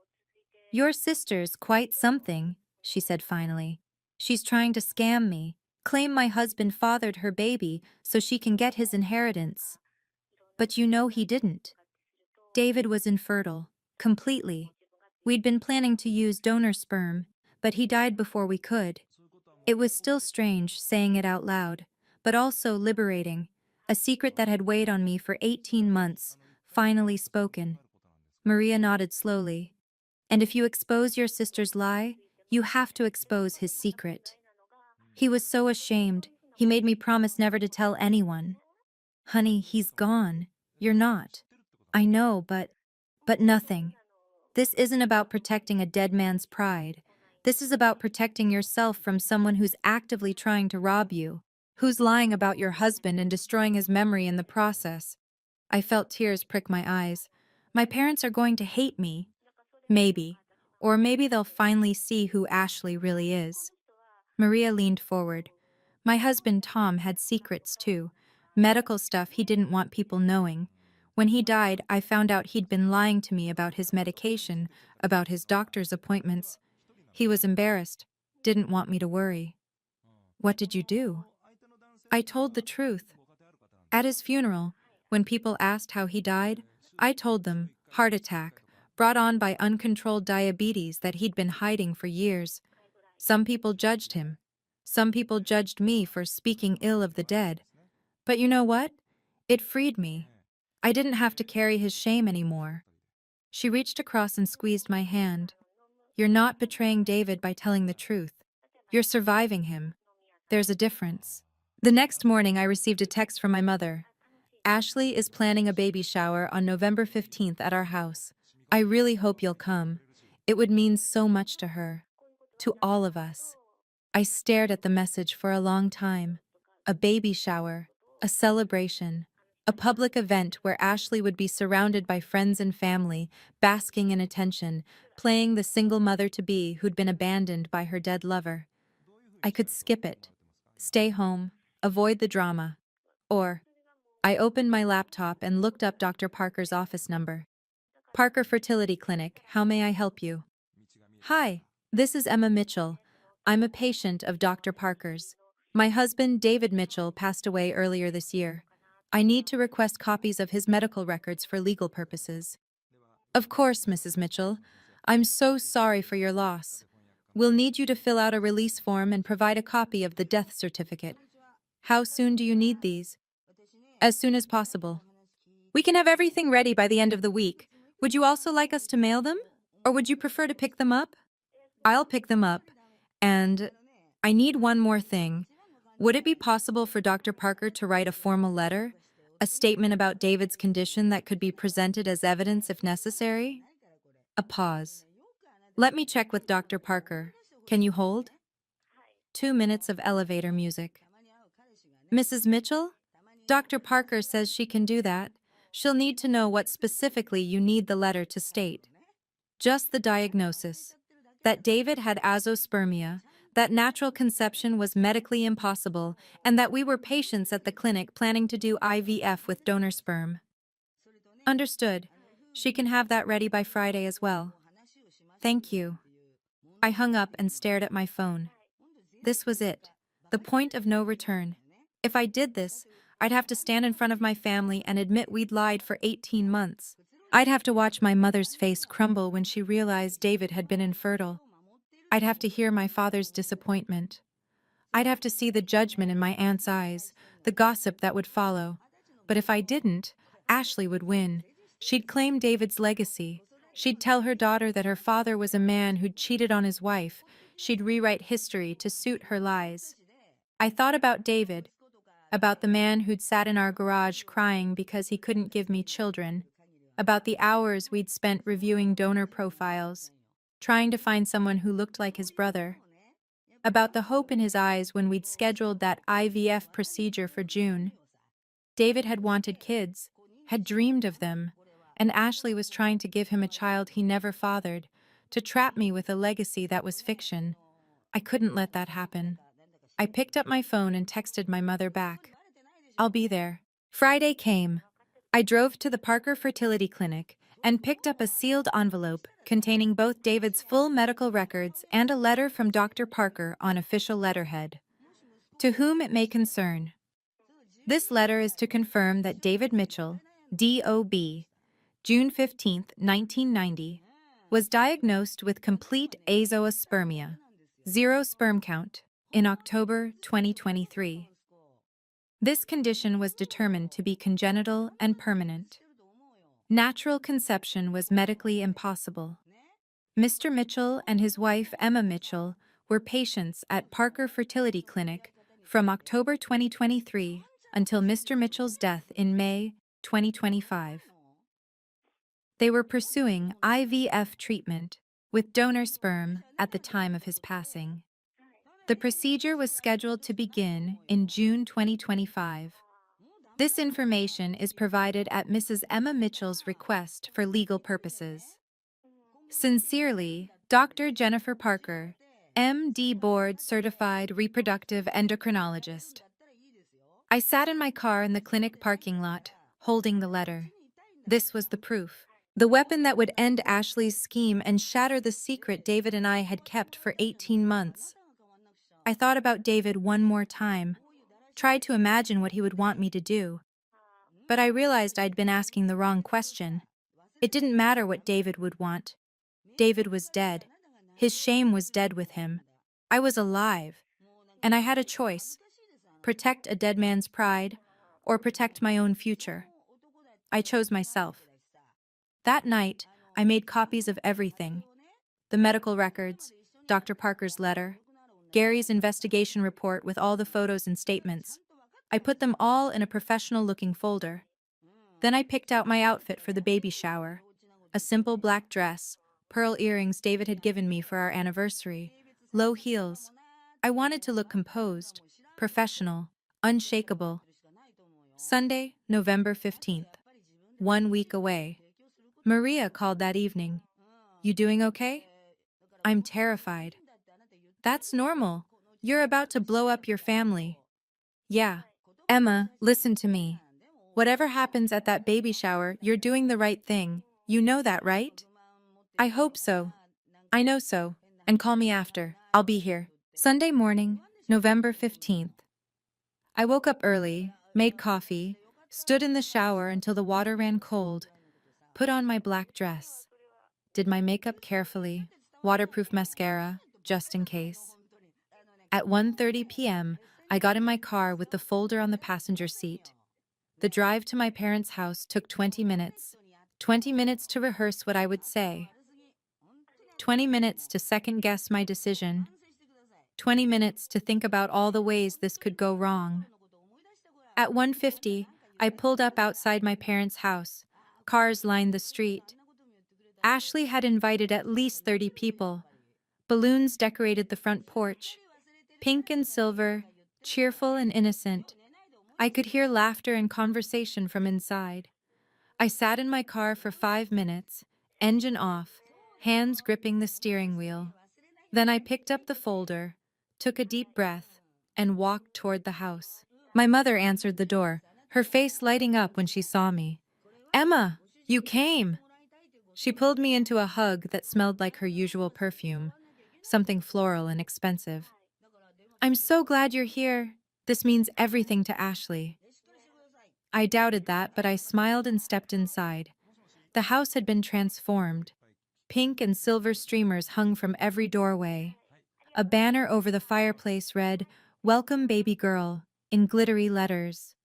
Your sister's quite something, she said finally. She's trying to scam me, claim my husband fathered her baby so she can get his inheritance. But you know he didn't. David was infertile, completely. We'd been planning to use donor sperm, but he died before we could. It was still strange saying it out loud, but also liberating. A secret that had weighed on me for 18 months, finally spoken. Maria nodded slowly. And if you expose your sister's lie, you have to expose his secret. He was so ashamed, he made me promise never to tell anyone. Honey, he's gone. You're not. I know, but nothing. This isn't about protecting a dead man's pride. This is about protecting yourself from someone who's actively trying to rob you, who's lying about your husband and destroying his memory in the process. I felt tears prick my eyes. My parents are going to hate me. Maybe. Or maybe they'll finally see who Ashley really is. Maria leaned forward. My husband Tom had secrets too. Medical stuff he didn't want people knowing. When he died, I found out he'd been lying to me about his medication, about his doctor's appointments. He was embarrassed, didn't want me to worry. What did you do? I told the truth. At his funeral, when people asked how he died, I told them, heart attack, brought on by uncontrolled diabetes that he'd been hiding for years. Some people judged him. Some people judged me for speaking ill of the dead. But you know what? It freed me. I didn't have to carry his shame anymore. She reached across and squeezed my hand. You're not betraying David by telling the truth. You're surviving him. There's a difference. The next morning, I received a text from my mother. Ashley is planning a baby shower on November 15th at our house. I really hope you'll come. It would mean so much to her. To all of us. I stared at the message for a long time. A baby shower, a celebration, a public event where Ashley would be surrounded by friends and family, basking in attention, playing the single mother-to-be who'd been abandoned by her dead lover. I could skip it, stay home, avoid the drama. Or, I opened my laptop and looked up Dr. Parker's office number. Parker Fertility Clinic, how may I help you? Hi, this is Emma Mitchell. I'm a patient of Dr. Parker's. My husband, David Mitchell, passed away earlier this year. I need to request copies of his medical records for legal purposes. Of course, Mrs. Mitchell. I'm so sorry for your loss. We'll need you to fill out a release form and provide a copy of the death certificate. How soon do you need these? As soon as possible. We can have everything ready by the end of the week. Would you also like us to mail them? Or would you prefer to pick them up? I'll pick them up. And I need one more thing. Would it be possible for Dr. Parker to write a formal letter? A statement about David's condition that could be presented as evidence if necessary? A pause. Let me check with Dr. Parker. Can you hold? 2 minutes of elevator music. Mrs. Mitchell? Dr. Parker says she can do that. She'll need to know what specifically you need the letter to state. Just the diagnosis. That David had azoospermia, that natural conception was medically impossible, and that we were patients at the clinic planning to do IVF with donor sperm. Understood. She can have that ready by Friday as well. Thank you. I hung up and stared at my phone. This was it. The point of no return. If I did this, I'd have to stand in front of my family and admit we'd lied for 18 months. I'd have to watch my mother's face crumble when she realized David had been infertile. I'd have to hear my father's disappointment. I'd have to see the judgment in my aunt's eyes, the gossip that would follow. But if I didn't, Ashley would win. She'd claim David's legacy. She'd tell her daughter that her father was a man who'd cheated on his wife. She'd rewrite history to suit her lies. I thought about David, about the man who'd sat in our garage crying because he couldn't give me children, about the hours we'd spent reviewing donor profiles, trying to find someone who looked like his brother, about the hope in his eyes when we'd scheduled that IVF procedure for June. David had wanted kids, had dreamed of them, and Ashley was trying to give him a child he never fathered, to trap me with a legacy that was fiction. I couldn't let that happen. I picked up my phone and texted my mother back. I'll be there. Friday came. I drove to the Parker Fertility Clinic and picked up a sealed envelope containing both David's full medical records and a letter from Dr. Parker on official letterhead. To whom it may concern. This letter is to confirm that David Mitchell, DOB, June 15, 1990, was diagnosed with complete azoospermia, 0 sperm count, in October 2023. This condition was determined to be congenital and permanent. Natural conception was medically impossible. Mr. Mitchell and his wife Emma Mitchell were patients at Parker Fertility Clinic from October 2023 until Mr. Mitchell's death in May 2025. They were pursuing IVF treatment with donor sperm at the time of his passing. The procedure was scheduled to begin in June 2025. This information is provided at Mrs. Emma Mitchell's request for legal purposes. Sincerely, Dr. Jennifer Parker, MD Board Certified Reproductive Endocrinologist. I sat in my car in the clinic parking lot, holding the letter. This was the proof. The weapon that would end Ashley's scheme and shatter the secret David and I had kept for 18 months. I thought about David one more time, tried to imagine what he would want me to do. But I realized I'd been asking the wrong question. It didn't matter what David would want. David was dead. His shame was dead with him. I was alive. And I had a choice. Protect a dead man's pride, or protect my own future. I chose myself. That night, I made copies of everything: the medical records, Dr. Parker's letter, Gary's investigation report with all the photos and statements. I put them all in a professional-looking folder. Then I picked out my outfit for the baby shower: a simple black dress, pearl earrings David had given me for our anniversary, low heels. I wanted to look composed, professional, unshakable. Sunday, November 15th. 1 week away. Maria called that evening. "You doing okay?" "I'm terrified." "That's normal. You're about to blow up your family." "Yeah." "Emma, listen to me. Whatever happens at that baby shower, you're doing the right thing. You know that, right?" "I hope so." "I know so. And call me after. I'll be here." Sunday morning, November 15th. I woke up early, made coffee, stood in the shower until the water ran cold, put on my black dress, did my makeup carefully, waterproof mascara, just in case. At 1:30 p.m., I got in my car with the folder on the passenger seat. The drive to my parents' house took 20 minutes. 20 minutes to rehearse what I would say. 20 minutes to second-guess my decision. 20 minutes to think about all the ways this could go wrong. At 1:50, I pulled up outside my parents' house. Cars lined the street. Ashley had invited at least 30 people. Balloons decorated the front porch. Pink and silver, cheerful and innocent. I could hear laughter and conversation from inside. I sat in my car for 5 minutes, engine off, hands gripping the steering wheel. Then I picked up the folder, took a deep breath, and walked toward the house. My mother answered the door, her face lighting up when she saw me. "Emma, you came!" She pulled me into a hug that smelled like her usual perfume, something floral and expensive. "I'm so glad you're here. This means everything to Ashley." I doubted that, but I smiled and stepped inside. The house had been transformed. Pink and silver streamers hung from every doorway. A banner over the fireplace read, "Welcome, baby girl," in glittery letters.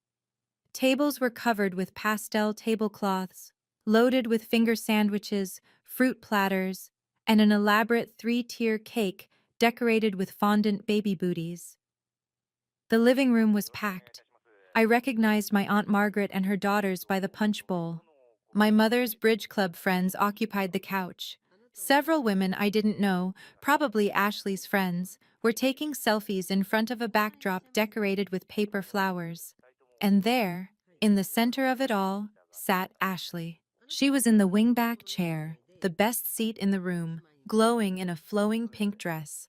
Tables were covered with pastel tablecloths, loaded with finger sandwiches, fruit platters, and an elaborate 3-tier cake decorated with fondant baby booties. The living room was packed. I recognized my Aunt Margaret and her daughters by the punch bowl. My mother's bridge club friends occupied the couch. Several women I didn't know, probably Ashley's friends, were taking selfies in front of a backdrop decorated with paper flowers. And there, in the center of it all, sat Ashley. She was in the wingback chair, the best seat in the room, glowing in a flowing pink dress.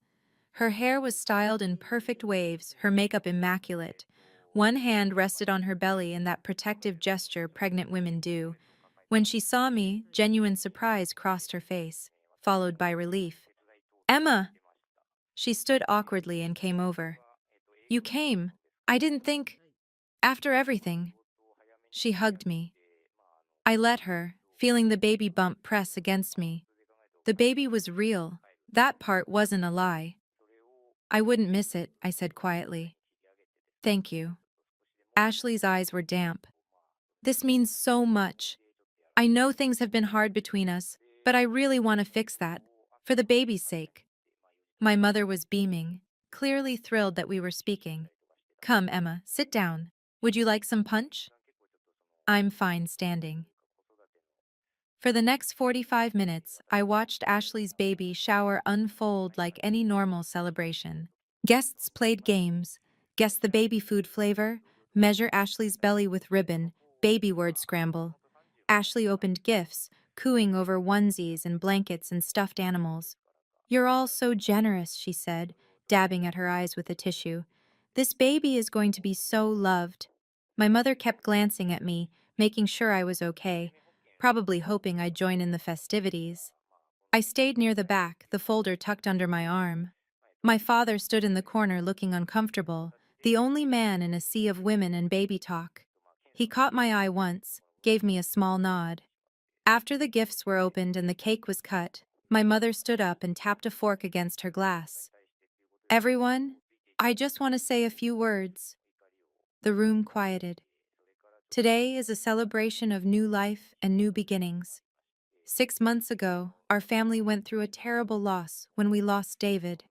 Her hair was styled in perfect waves, her makeup immaculate. One hand rested on her belly in that protective gesture pregnant women do. When she saw me, genuine surprise crossed her face, followed by relief. "Emma!" She stood awkwardly and came over. "You came. I didn't think. After everything." She hugged me. I let her, feeling the baby bump press against me. The baby was real. That part wasn't a lie. "I wouldn't miss it," I said quietly. "Thank you." Ashley's eyes were damp. "This means so much. I know things have been hard between us, but I really want to fix that, for the baby's sake." My mother was beaming, clearly thrilled that we were speaking. "Come, Emma, sit down. Would you like some punch?" "I'm fine standing." For the next 45 minutes, I watched Ashley's baby shower unfold like any normal celebration. Guests played games, guess the baby food flavor, measure Ashley's belly with ribbon, baby word scramble. Ashley opened gifts, cooing over onesies and blankets and stuffed animals. "You're all so generous," she said, dabbing at her eyes with a tissue. "This baby is going to be so loved." My mother kept glancing at me, making sure I was okay, probably hoping I'd join in the festivities. I stayed near the back, the folder tucked under my arm. My father stood in the corner looking uncomfortable, the only man in a sea of women and baby talk. He caught my eye once, gave me a small nod. After the gifts were opened and the cake was cut, my mother stood up and tapped a fork against her glass. "Everyone, I just want to say a few words." The room quieted. Today is a celebration of new life and new beginnings. 6 months ago, our family went through a terrible loss when we lost David.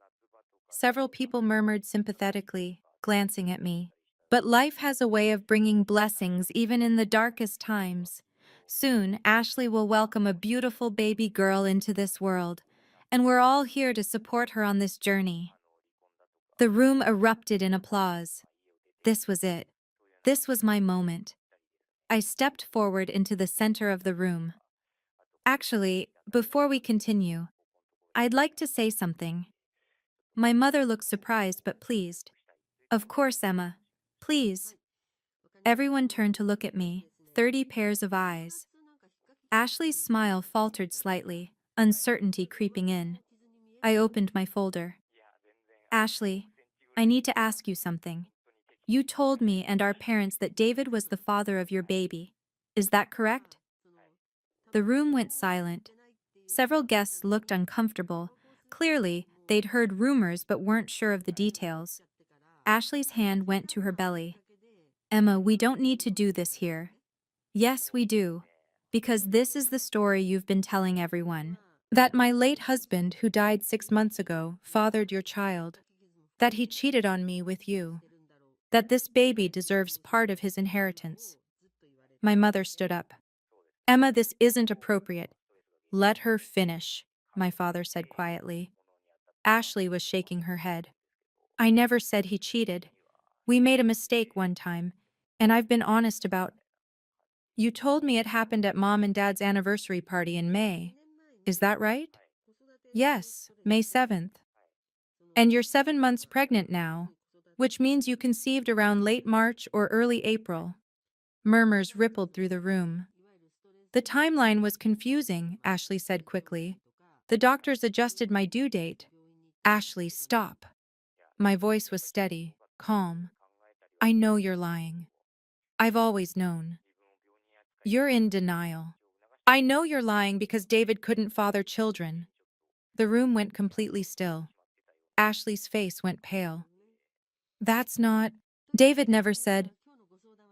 Several people murmured sympathetically, glancing at me. But life has a way of bringing blessings even in the darkest times. Soon, Ashley will welcome a beautiful baby girl into this world, and we're all here to support her on this journey. The room erupted in applause. This was it. This was my moment. I stepped forward into the center of the room. Actually, before we continue, I'd like to say something. My mother looked surprised but pleased. Of course, Emma. Please. Everyone turned to look at me, 30 pairs of eyes. Ashley's smile faltered slightly, uncertainty creeping in. I opened my folder. Ashley, I need to ask you something. You told me and our parents that David was the father of your baby. Is that correct? The room went silent. Several guests looked uncomfortable. Clearly, they'd heard rumors but weren't sure of the details. Ashley's hand went to her belly. Emma, we don't need to do this here. Yes, we do. Because this is the story you've been telling everyone. That my late husband, who died 6 months ago, fathered your child. That he cheated on me with you. That this baby deserves part of his inheritance. My mother stood up. Emma, this isn't appropriate. Let her finish, my father said quietly. Ashley was shaking her head. I never said he cheated. We made a mistake one time, and I've been honest about. You told me it happened at Mom and Dad's anniversary party in May. Is that right? Yes, May 7th. And you're 7 months pregnant now, which means you conceived around late March or early April. Murmurs rippled through the room. The timeline was confusing, Ashley said quickly. The doctors adjusted my due date. Ashley, stop. My voice was steady, calm. I know you're lying. I've always known. You're in denial. I know you're lying because David couldn't father children. The room went completely still. Ashley's face went pale. That's not. David never said.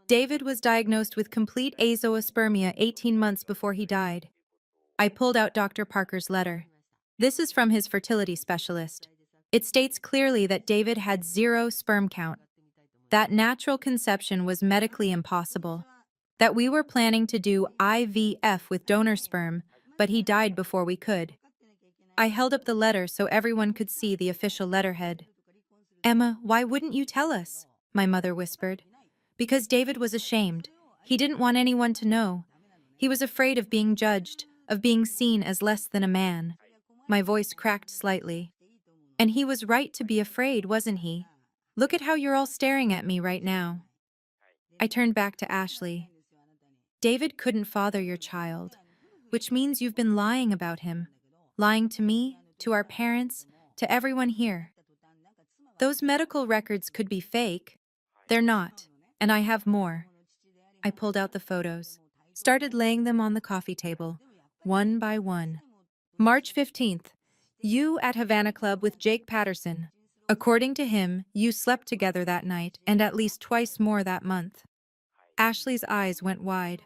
David was diagnosed with complete azoospermia 18 months before he died. I pulled out Dr. Parker's letter. This is from his fertility specialist. It states clearly that David had 0 sperm count, that natural conception was medically impossible, that we were planning to do IVF with donor sperm, but he died before we could. I held up the letter so everyone could see the official letterhead. Emma, why wouldn't you tell us? My mother whispered. Because David was ashamed. He didn't want anyone to know. He was afraid of being judged, of being seen as less than a man. My voice cracked slightly. And he was right to be afraid, wasn't he? Look at how you're all staring at me right now. I turned back to Ashley. David couldn't father your child, which means you've been lying about him. Lying to me, to our parents, to everyone here. Those medical records could be fake. They're not, and I have more. I pulled out the photos, started laying them on the coffee table, one by one. March 15th, you at Havana Club with Jake Patterson. According to him, you slept together that night and at least twice more that month. Ashley's eyes went wide.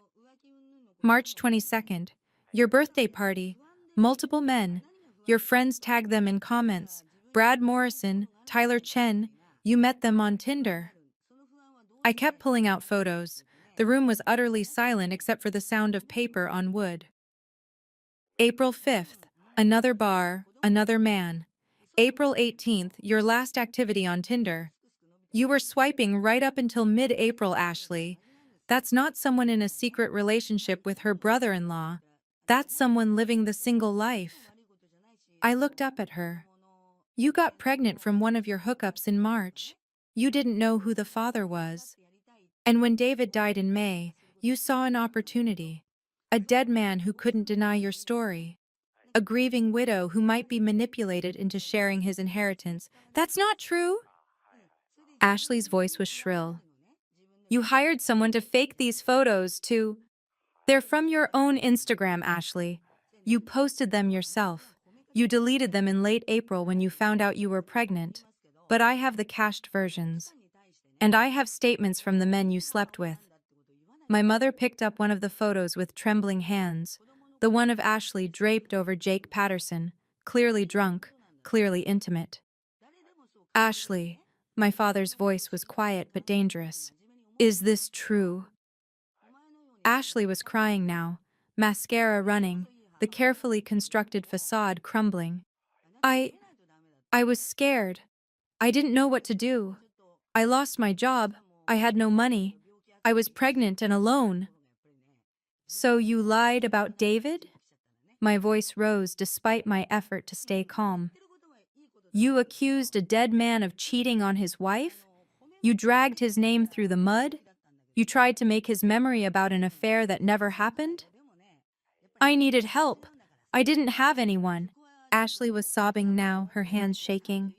March 22nd, your birthday party. Multiple men. Your friends tagged them in comments. Brad Morrison, Tyler Chen. You met them on Tinder. I kept pulling out photos. The room was utterly silent except for the sound of paper on wood. April 5th, another bar, another man. April 18th, your last activity on Tinder. You were swiping right up until mid-April, Ashley. That's not someone in a secret relationship with her brother-in-law. That's someone living the single life. I looked up at her. You got pregnant from one of your hookups in March. You didn't know who the father was. And when David died in May, you saw an opportunity. A dead man who couldn't deny your story. A grieving widow who might be manipulated into sharing his inheritance. That's not true. Ashley's voice was shrill. You hired someone to fake these photos to... They're from your own Instagram, Ashley. You posted them yourself. You deleted them in late April when you found out you were pregnant. But I have the cached versions. And I have statements from the men you slept with. My mother picked up one of the photos with trembling hands, the one of Ashley draped over Jake Patterson, clearly drunk, clearly intimate. Ashley, my father's voice was quiet but dangerous. Is this true? Ashley was crying now, mascara running, the carefully constructed facade crumbling. I. I was scared. I didn't know what to do. I lost my job. I had no money. I was pregnant and alone. So you lied about David? My voice rose despite my effort to stay calm. You accused a dead man of cheating on his wife? You dragged his name through the mud? You tried to make his memory about an affair that never happened? I needed help. I didn't have anyone. Ashley was sobbing now, her hands shaking.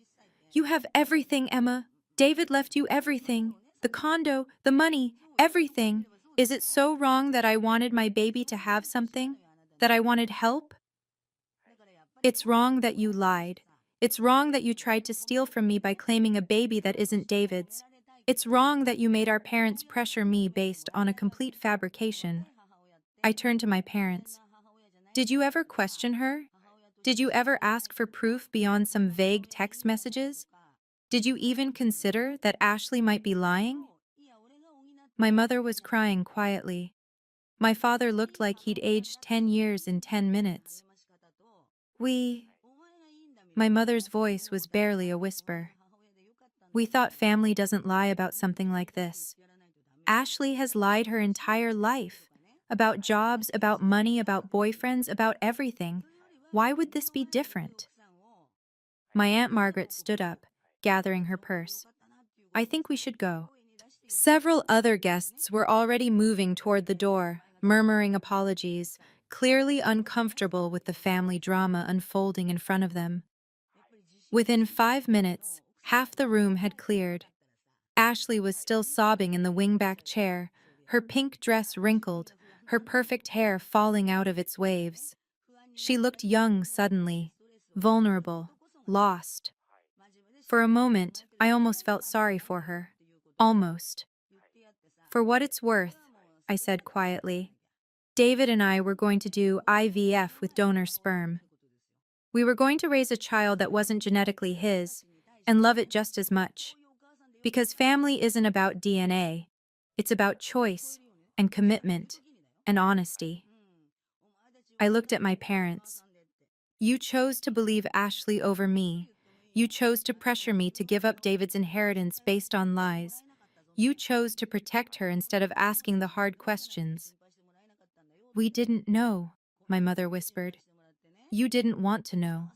You have everything, Emma. David left you everything. The condo, the money, everything. Is it so wrong that I wanted my baby to have something? That I wanted help? It's wrong that you lied. It's wrong that you tried to steal from me by claiming a baby that isn't David's. It's wrong that you made our parents pressure me based on a complete fabrication. I turned to my parents. Did you ever question her? Did you ever ask for proof beyond some vague text messages? Did you even consider that Ashley might be lying? My mother was crying quietly. My father looked like he'd aged 10 years in 10 minutes. We. My mother's voice was barely a whisper. We thought family doesn't lie about something like this. Ashley has lied her entire life. About jobs, about money, about boyfriends, about everything. Why would this be different? My Aunt Margaret stood up, gathering her purse. I think we should go. Several other guests were already moving toward the door, murmuring apologies, clearly uncomfortable with the family drama unfolding in front of them. Within 5 minutes, half the room had cleared. Ashley was still sobbing in the wingback chair, her pink dress wrinkled, her perfect hair falling out of its waves. She looked young suddenly, vulnerable, lost. For a moment, I almost felt sorry for her. Almost. For what it's worth, I said quietly, David and I were going to do IVF with donor sperm. We were going to raise a child that wasn't genetically his, and love it just as much. Because family isn't about DNA. It's about choice, and commitment, and honesty. I looked at my parents. You chose to believe Ashley over me. You chose to pressure me to give up David's inheritance based on lies. You chose to protect her instead of asking the hard questions. We didn't know, my mother whispered. You didn't want to know.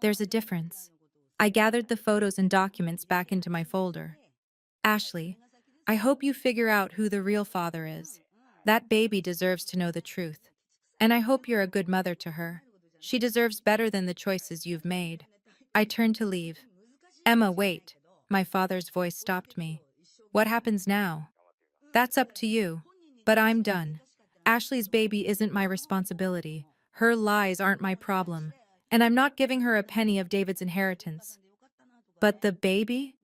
There's a difference. I gathered the photos and documents back into my folder. Ashley, I hope you figure out who the real father is. That baby deserves to know the truth. And I hope you're a good mother to her. She deserves better than the choices you've made. I turned to leave. Emma, wait. My father's voice stopped me. What happens now? That's up to you. But I'm done. Ashley's baby isn't my responsibility. Her lies aren't my problem. And I'm not giving her a penny of David's inheritance. But the baby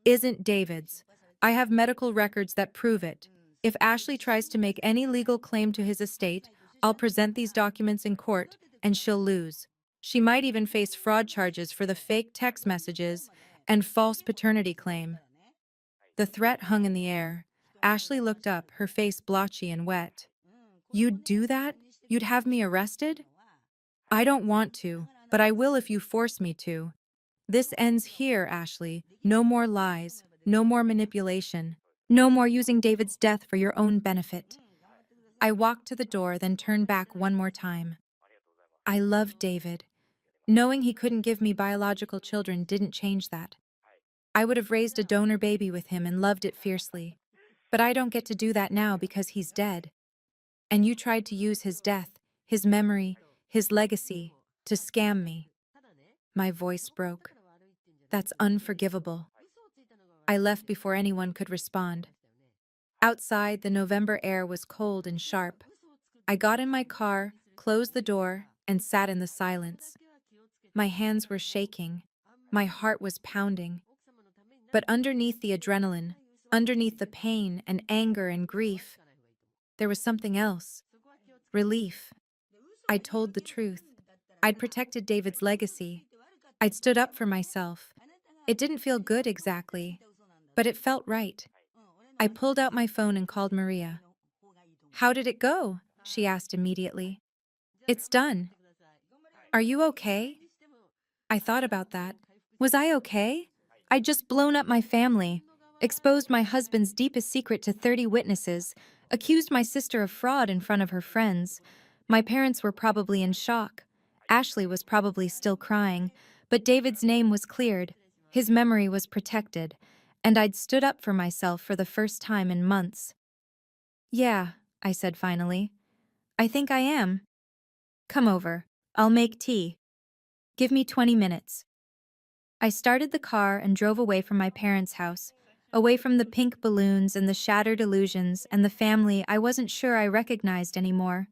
isn't David's. I have medical records that prove it. If Ashley tries to make any legal claim to his estate, I'll present these documents in court, and she'll lose. She might even face fraud charges for the fake text messages and false paternity claim. The threat hung in the air. Ashley looked up, her face blotchy and wet. You'd do that? You'd have me arrested? I don't want to, but I will if you force me to. This ends here, Ashley. No more lies, no more manipulation, no more using David's death for your own benefit. I walked to the door, then turned back one more time. I loved David. Knowing he couldn't give me biological children didn't change that. I would have raised a donor baby with him and loved it fiercely. But I don't get to do that now because he's dead. And you tried to use his death, his memory, his legacy, to scam me. My voice broke. That's unforgivable. I left before anyone could respond. Outside, the November air was cold and sharp. I got in my car, closed the door, and sat in the silence. My hands were shaking. My heart was pounding. But underneath the adrenaline, underneath the pain and anger and grief, there was something else. Relief. I'd told the truth. I'd protected David's legacy. I'd stood up for myself. It didn't feel good exactly, but it felt right. I pulled out my phone and called Maria. How did it go? She asked immediately. It's done. Are you okay? I thought about that. Was I okay? I'd just blown up my family, exposed my husband's deepest secret to 30 witnesses, accused my sister of fraud in front of her friends. My parents were probably in shock. Ashley was probably still crying, but David's name was cleared. His memory was protected, and I'd stood up for myself for the first time in months. Yeah, I said finally. I think I am. Come over. I'll make tea. Give me 20 minutes. I started the car and drove away from my parents' house, away from the pink balloons and the shattered illusions and the family I wasn't sure I recognized anymore.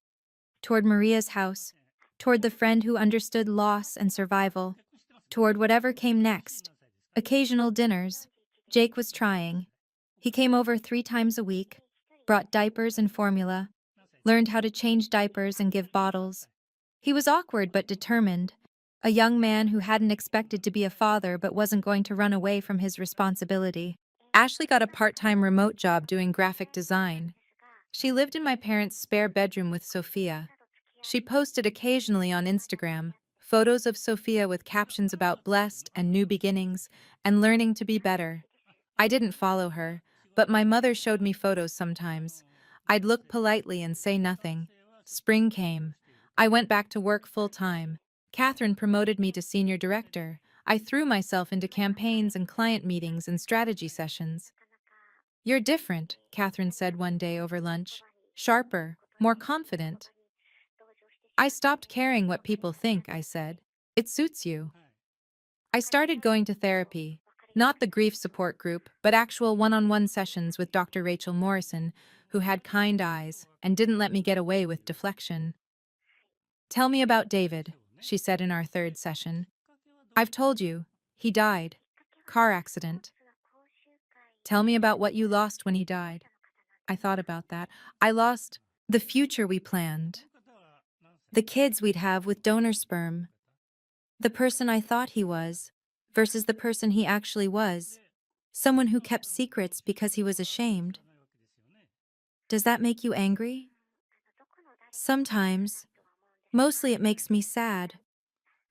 Toward Maria's house, toward the friend who understood loss and survival, toward whatever came next. Occasional dinners. Jake was trying. He came over 3 times a week, brought diapers and formula, learned how to change diapers and give bottles. He was awkward but determined, a young man who hadn't expected to be a father but wasn't going to run away from his responsibility. Ashley got a part-time remote job doing graphic design. She lived in my parents' spare bedroom with Sophia. She posted occasionally on Instagram, photos of Sophia with captions about blessed and new beginnings and learning to be better. I didn't follow her, but my mother showed me photos sometimes. I'd look politely and say nothing. Spring came. I went back to work full-time. Catherine promoted me to senior director. I threw myself into campaigns and client meetings and strategy sessions. You're different, Catherine said one day over lunch. Sharper, more confident. I stopped caring what people think, I said. It suits you. I started going to therapy, not the grief support group, but actual one-on-one sessions with Dr. Rachel Morrison, who had kind eyes and didn't let me get away with deflection. Tell me about David, she said in our third session. I've told you. He died. Car accident. Tell me about what you lost when he died. I thought about that. I lost the future we planned. The kids we'd have with donor sperm. The person I thought he was versus the person he actually was. Someone who kept secrets because he was ashamed. Does that make you angry? Sometimes. Mostly it makes me sad.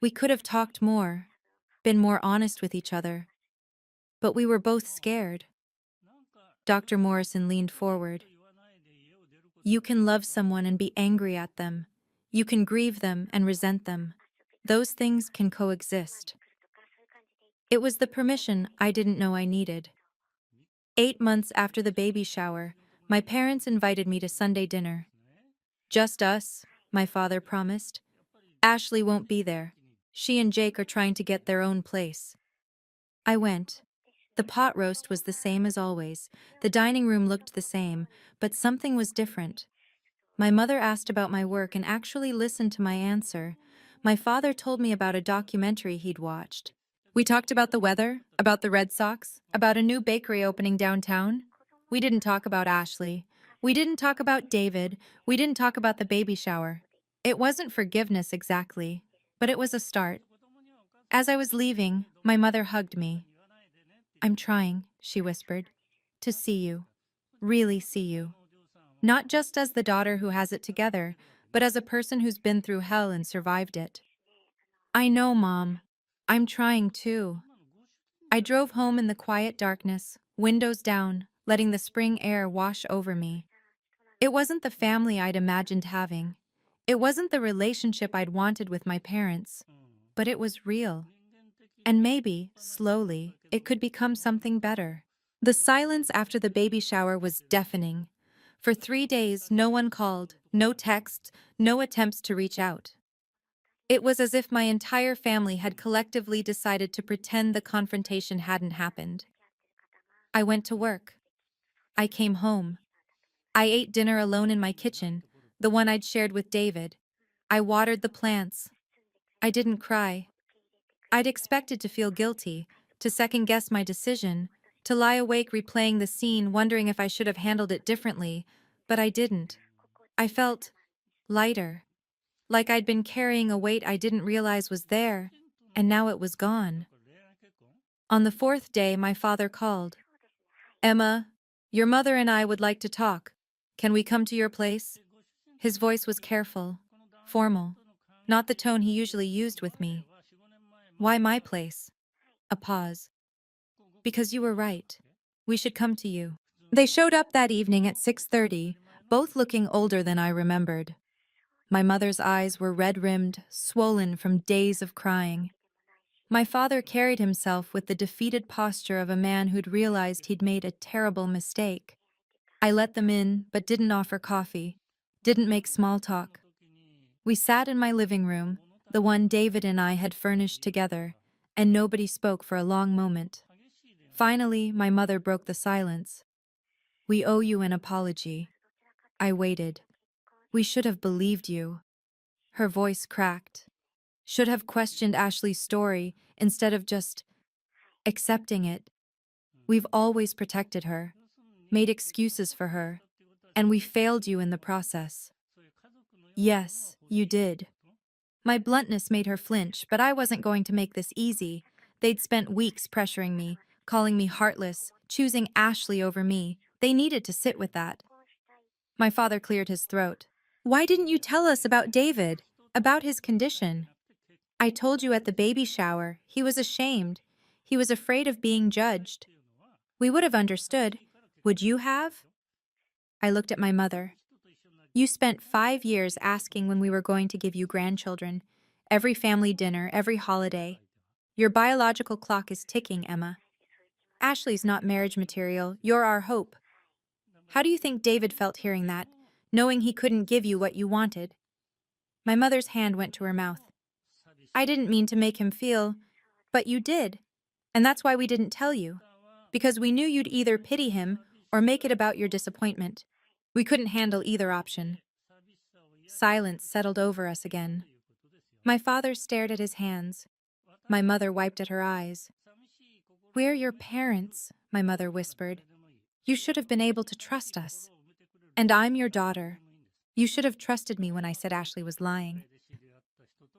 We could have talked more, been more honest with each other. But we were both scared. Dr. Morrison leaned forward. You can love someone and be angry at them. You can grieve them and resent them. Those things can coexist. It was the permission I didn't know I needed. 8 months after the baby shower, my parents invited me to Sunday dinner. Just us, my father promised. Ashley won't be there. She and Jake are trying to get their own place. I went. The pot roast was the same as always. The dining room looked the same, but something was different. My mother asked about my work and actually listened to my answer. My father told me about a documentary he'd watched. We talked about the weather, about the Red Sox, about a new bakery opening downtown. We didn't talk about Ashley. We didn't talk about David. We didn't talk about the baby shower. It wasn't forgiveness exactly, but it was a start. As I was leaving, my mother hugged me. I'm trying, she whispered, to see you, really see you. Not just as the daughter who has it together, but as a person who's been through hell and survived it. I know, Mom. I'm trying too. I drove home in the quiet darkness, windows down, letting the spring air wash over me. It wasn't the family I'd imagined having. It wasn't the relationship I'd wanted with my parents. But it was real. And maybe, slowly, it could become something better. The silence after the baby shower was deafening. For 3 days, no one called, no texts, no attempts to reach out. It was as if my entire family had collectively decided to pretend the confrontation hadn't happened. I went to work. I came home. I ate dinner alone in my kitchen, the one I'd shared with David. I watered the plants. I didn't cry. I'd expected to feel guilty, to second-guess my decision, to lie awake replaying the scene wondering if I should have handled it differently, but I didn't. I felt lighter, like I'd been carrying a weight I didn't realize was there, and now it was gone. On the fourth day, my father called. Emma, your mother and I would like to talk. Can we come to your place? His voice was careful, formal, not the tone he usually used with me. Why my place? A pause. Because you were right. We should come to you. They showed up that evening at 6:30, both looking older than I remembered. My mother's eyes were red-rimmed, swollen from days of crying. My father carried himself with the defeated posture of a man who'd realized he'd made a terrible mistake. I let them in, but didn't offer coffee, didn't make small talk. We sat in my living room, the one David and I had furnished together, and nobody spoke for a long moment. Finally, my mother broke the silence. We owe you an apology. I waited. We should have believed you. Her voice cracked. Should have questioned Ashley's story instead of just accepting it. We've always protected her, made excuses for her, and we failed you in the process. Yes, you did. My bluntness made her flinch, but I wasn't going to make this easy. They'd spent weeks pressuring me, calling me heartless, choosing Ashley over me. They needed to sit with that. My father cleared his throat. Why didn't you tell us about David, about his condition? I told you at the baby shower. He was ashamed. He was afraid of being judged. We would have understood. Would you have? I looked at my mother. You spent 5 years asking when we were going to give you grandchildren. Every family dinner, every holiday. Your biological clock is ticking, Emma. Ashley's not marriage material. You're our hope. How do you think David felt hearing that, knowing he couldn't give you what you wanted? My mother's hand went to her mouth. I didn't mean to make him feel, but you did. And that's why we didn't tell you. Because we knew you'd either pity him or make it about your disappointment. We couldn't handle either option. Silence settled over us again. My father stared at his hands. My mother wiped at her eyes. We're your parents, my mother whispered. You should have been able to trust us. And I'm your daughter. You should have trusted me when I said Ashley was lying.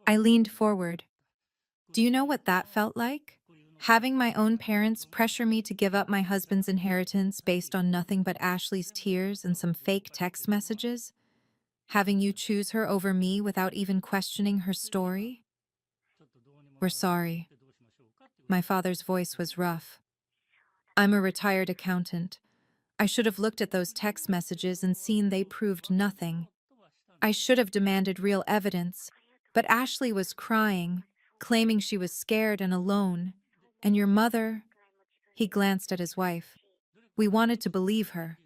I leaned forward. Do you know what that felt like? Having my own parents pressure me to give up my husband's inheritance based on nothing but Ashley's tears and some fake text messages? Having you choose her over me without even questioning her story? We're sorry. My father's voice was rough. I'm a retired accountant. I should have looked at those text messages and seen they proved nothing. I should have demanded real evidence, but Ashley was crying, claiming she was scared and alone. And your mother? He glanced at his wife. We wanted to believe her.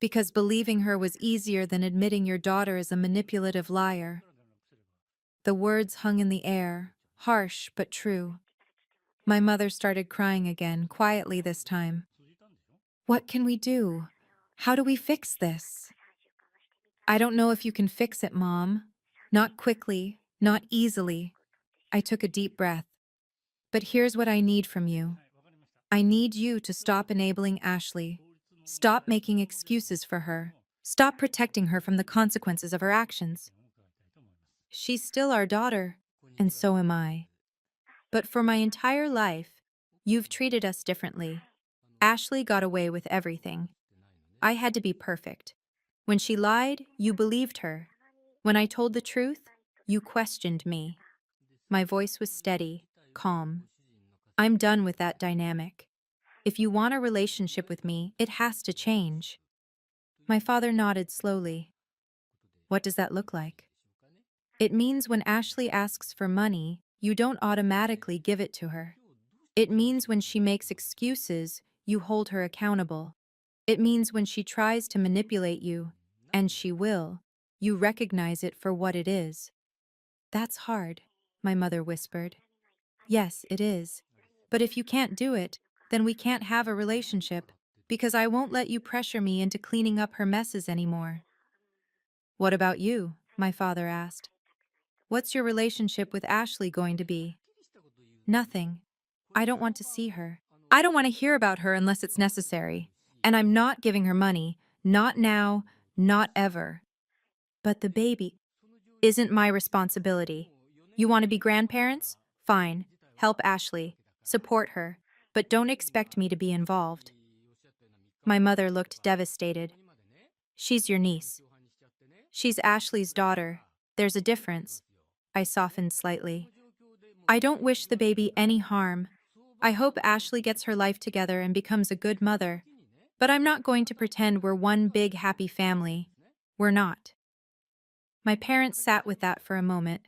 Because believing her was easier than admitting your daughter is a manipulative liar. The words hung in the air, harsh but true. My mother started crying again, quietly this time. What can we do? How do we fix this? I don't know if you can fix it, Mom. Not quickly, not easily. I took a deep breath. But here's what I need from you. I need you to stop enabling Ashley. Stop making excuses for her. Stop protecting her from the consequences of her actions. She's still our daughter, and so am I. But for my entire life, you've treated us differently. Ashley got away with everything. I had to be perfect. When she lied, you believed her. When I told the truth, you questioned me. My voice was steady, calm. I'm done with that dynamic. If you want a relationship with me, it has to change. My father nodded slowly. What does that look like? It means when Ashley asks for money, you don't automatically give it to her. It means when she makes excuses, you hold her accountable. It means when she tries to manipulate you, and she will, you recognize it for what it is. That's hard, my mother whispered. Yes, it is. But if you can't do it, then we can't have a relationship, because I won't let you pressure me into cleaning up her messes anymore. What about you? My father asked. What's your relationship with Ashley going to be? Nothing. I don't want to see her. I don't want to hear about her unless it's necessary. And I'm not giving her money. Not now, not ever. But the baby isn't my responsibility. You want to be grandparents? Fine. Help Ashley. Support her. But don't expect me to be involved. My mother looked devastated. She's your niece. She's Ashley's daughter. There's a difference. I softened slightly. I don't wish the baby any harm. I hope Ashley gets her life together and becomes a good mother. But I'm not going to pretend we're one big happy family. We're not. My parents sat with that for a moment.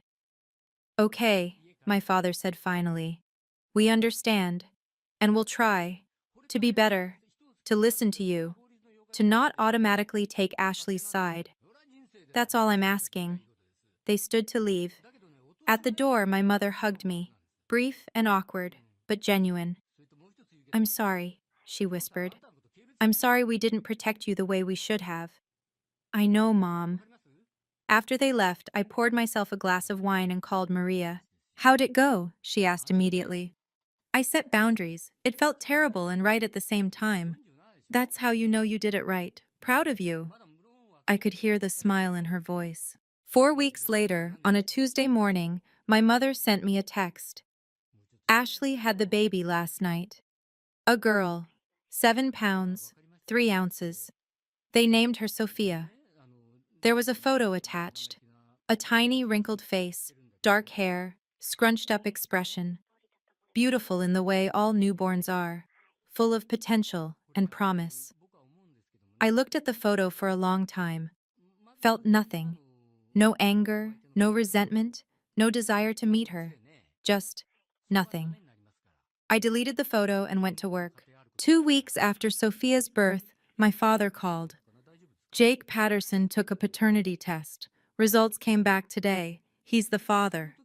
Okay, my father said finally. We understand, and we'll try to be better, to listen to you, to not automatically take Ashley's side. That's all I'm asking. They stood to leave. At the door, my mother hugged me, brief and awkward, but genuine. I'm sorry, she whispered. I'm sorry we didn't protect you the way we should have. I know, Mom. After they left, I poured myself a glass of wine and called Maria. How'd it go? She asked immediately. I set boundaries. It felt terrible and right at the same time. That's how you know you did it right. Proud of you. I could hear the smile in her voice. 4 weeks later, on a Tuesday morning, my mother sent me a text. Ashley had the baby last night. A girl, 7 pounds, 3 ounces. They named her Sophia. There was a photo attached. A tiny wrinkled face, dark hair, scrunched up expression. Beautiful in the way all newborns are, full of potential and promise. I looked at the photo for a long time, felt nothing. No anger, no resentment, no desire to meet her. Just nothing. I deleted the photo and went to work. 2 weeks after Sophia's birth, my father called. Jake Patterson took a paternity test. Results came back today. He's the father.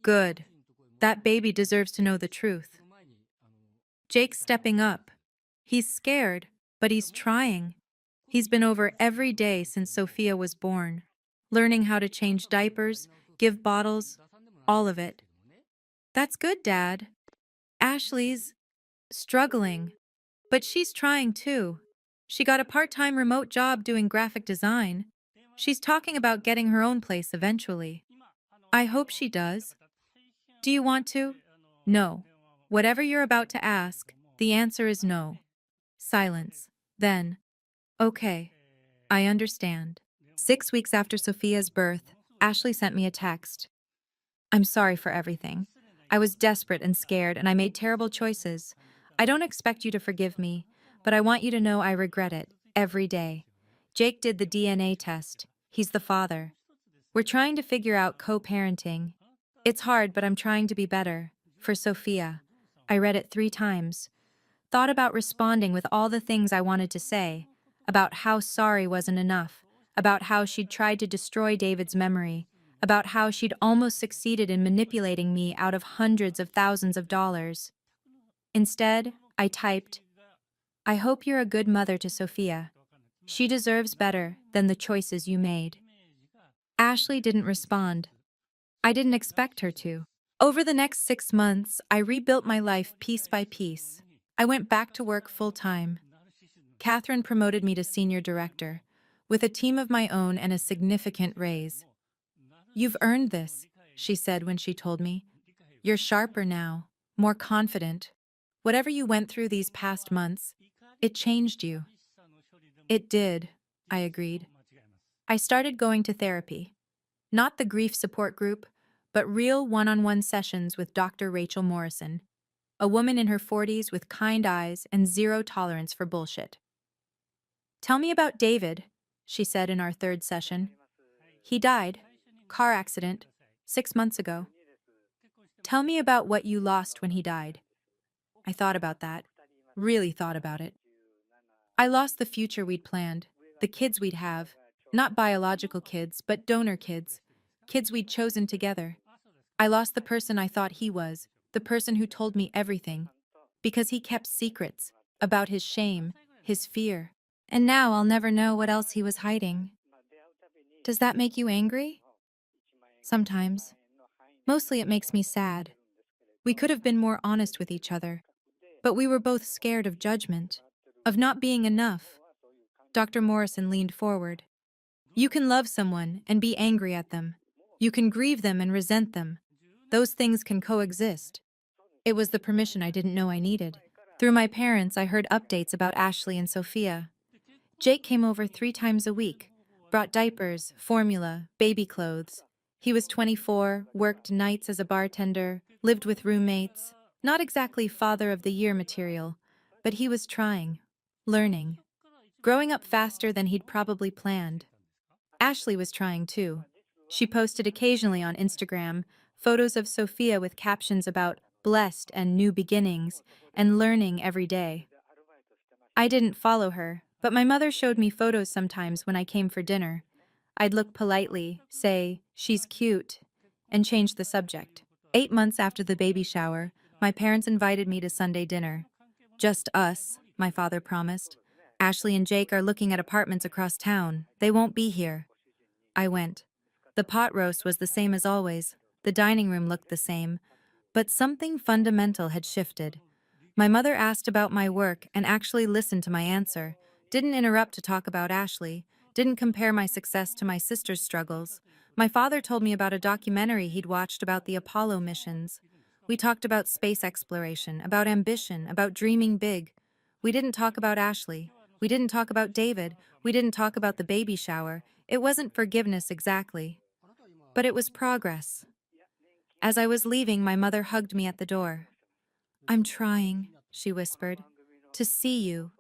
Good. That baby deserves to know the truth. Jake's stepping up. He's scared, but he's trying. He's been over every day since Sophia was born, learning how to change diapers, give bottles, all of it. That's good, Dad. Ashley's struggling, but she's trying too. She got a part-time remote job doing graphic design. She's talking about getting her own place eventually. I hope she does. Do you want to? No. Whatever you're about to ask, the answer is no. Silence. Then, okay, I understand. 6 weeks after Sophia's birth, Ashley sent me a text. I'm sorry for everything. I was desperate and scared, and I made terrible choices. I don't expect you to forgive me, but I want you to know I regret it every day. Jake did the DNA test. He's the father. We're trying to figure out co-parenting. It's hard, but I'm trying to be better. For Sophia. I read it 3 times. Thought about responding with all the things I wanted to say, about how sorry wasn't enough, about how she'd tried to destroy David's memory, about how she'd almost succeeded in manipulating me out of hundreds of thousands of dollars. Instead, I typed, I hope you're a good mother to Sophia. She deserves better than the choices you made. Ashley didn't respond. I didn't expect her to. Over the next 6 months, I rebuilt my life piece by piece. I went back to work full-time. Catherine promoted me to senior director, with a team of my own and a significant raise. You've earned this, she said when she told me. You're sharper now, more confident. Whatever you went through these past months, it changed you. It did, I agreed. I started going to therapy. Not the grief support group, but real one-on-one sessions with Dr. Rachel Morrison, a woman in her 40s with kind eyes and zero tolerance for bullshit. Tell me about David, she said in our 3rd session. He died, car accident, 6 months ago. Tell me about what you lost when he died. I thought about that, really thought about it. I lost the future we'd planned, the kids we'd have, not biological kids, but donor kids, kids we'd chosen together. I lost the person I thought he was, the person who told me everything, because he kept secrets about his shame, his fear. And now I'll never know what else he was hiding. Does that make you angry? Sometimes. Mostly it makes me sad. We could have been more honest with each other, but we were both scared of judgment, of not being enough. Dr. Morrison leaned forward. You can love someone and be angry at them. You can grieve them and resent them. Those things can coexist. It was the permission I didn't know I needed. Through my parents, I heard updates about Ashley and Sophia. Jake came over 3 times a week, brought diapers, formula, baby clothes. He was 24, worked nights as a bartender, lived with roommates. Not exactly father of the year material, but he was trying, learning, growing up faster than he'd probably planned. Ashley was trying too. She posted occasionally on Instagram photos of Sophia with captions about blessed and new beginnings and learning every day. I didn't follow her, but my mother showed me photos sometimes when I came for dinner. I'd look politely, say, "She's cute," and change the subject. 8 months after the baby shower, my parents invited me to Sunday dinner. Just us, my father promised. Ashley and Jake are looking at apartments across town. They won't be here. I went. The pot roast was the same as always. The dining room looked the same. But something fundamental had shifted. My mother asked about my work and actually listened to my answer, didn't interrupt to talk about Ashley, didn't compare my success to my sister's struggles. My father told me about a documentary he'd watched about the Apollo missions. We talked about space exploration, about ambition, about dreaming big. We didn't talk about Ashley. We didn't talk about David. We didn't talk about the baby shower. It wasn't forgiveness exactly, but it was progress. As I was leaving, my mother hugged me at the door. "I'm trying," she whispered, "to see you,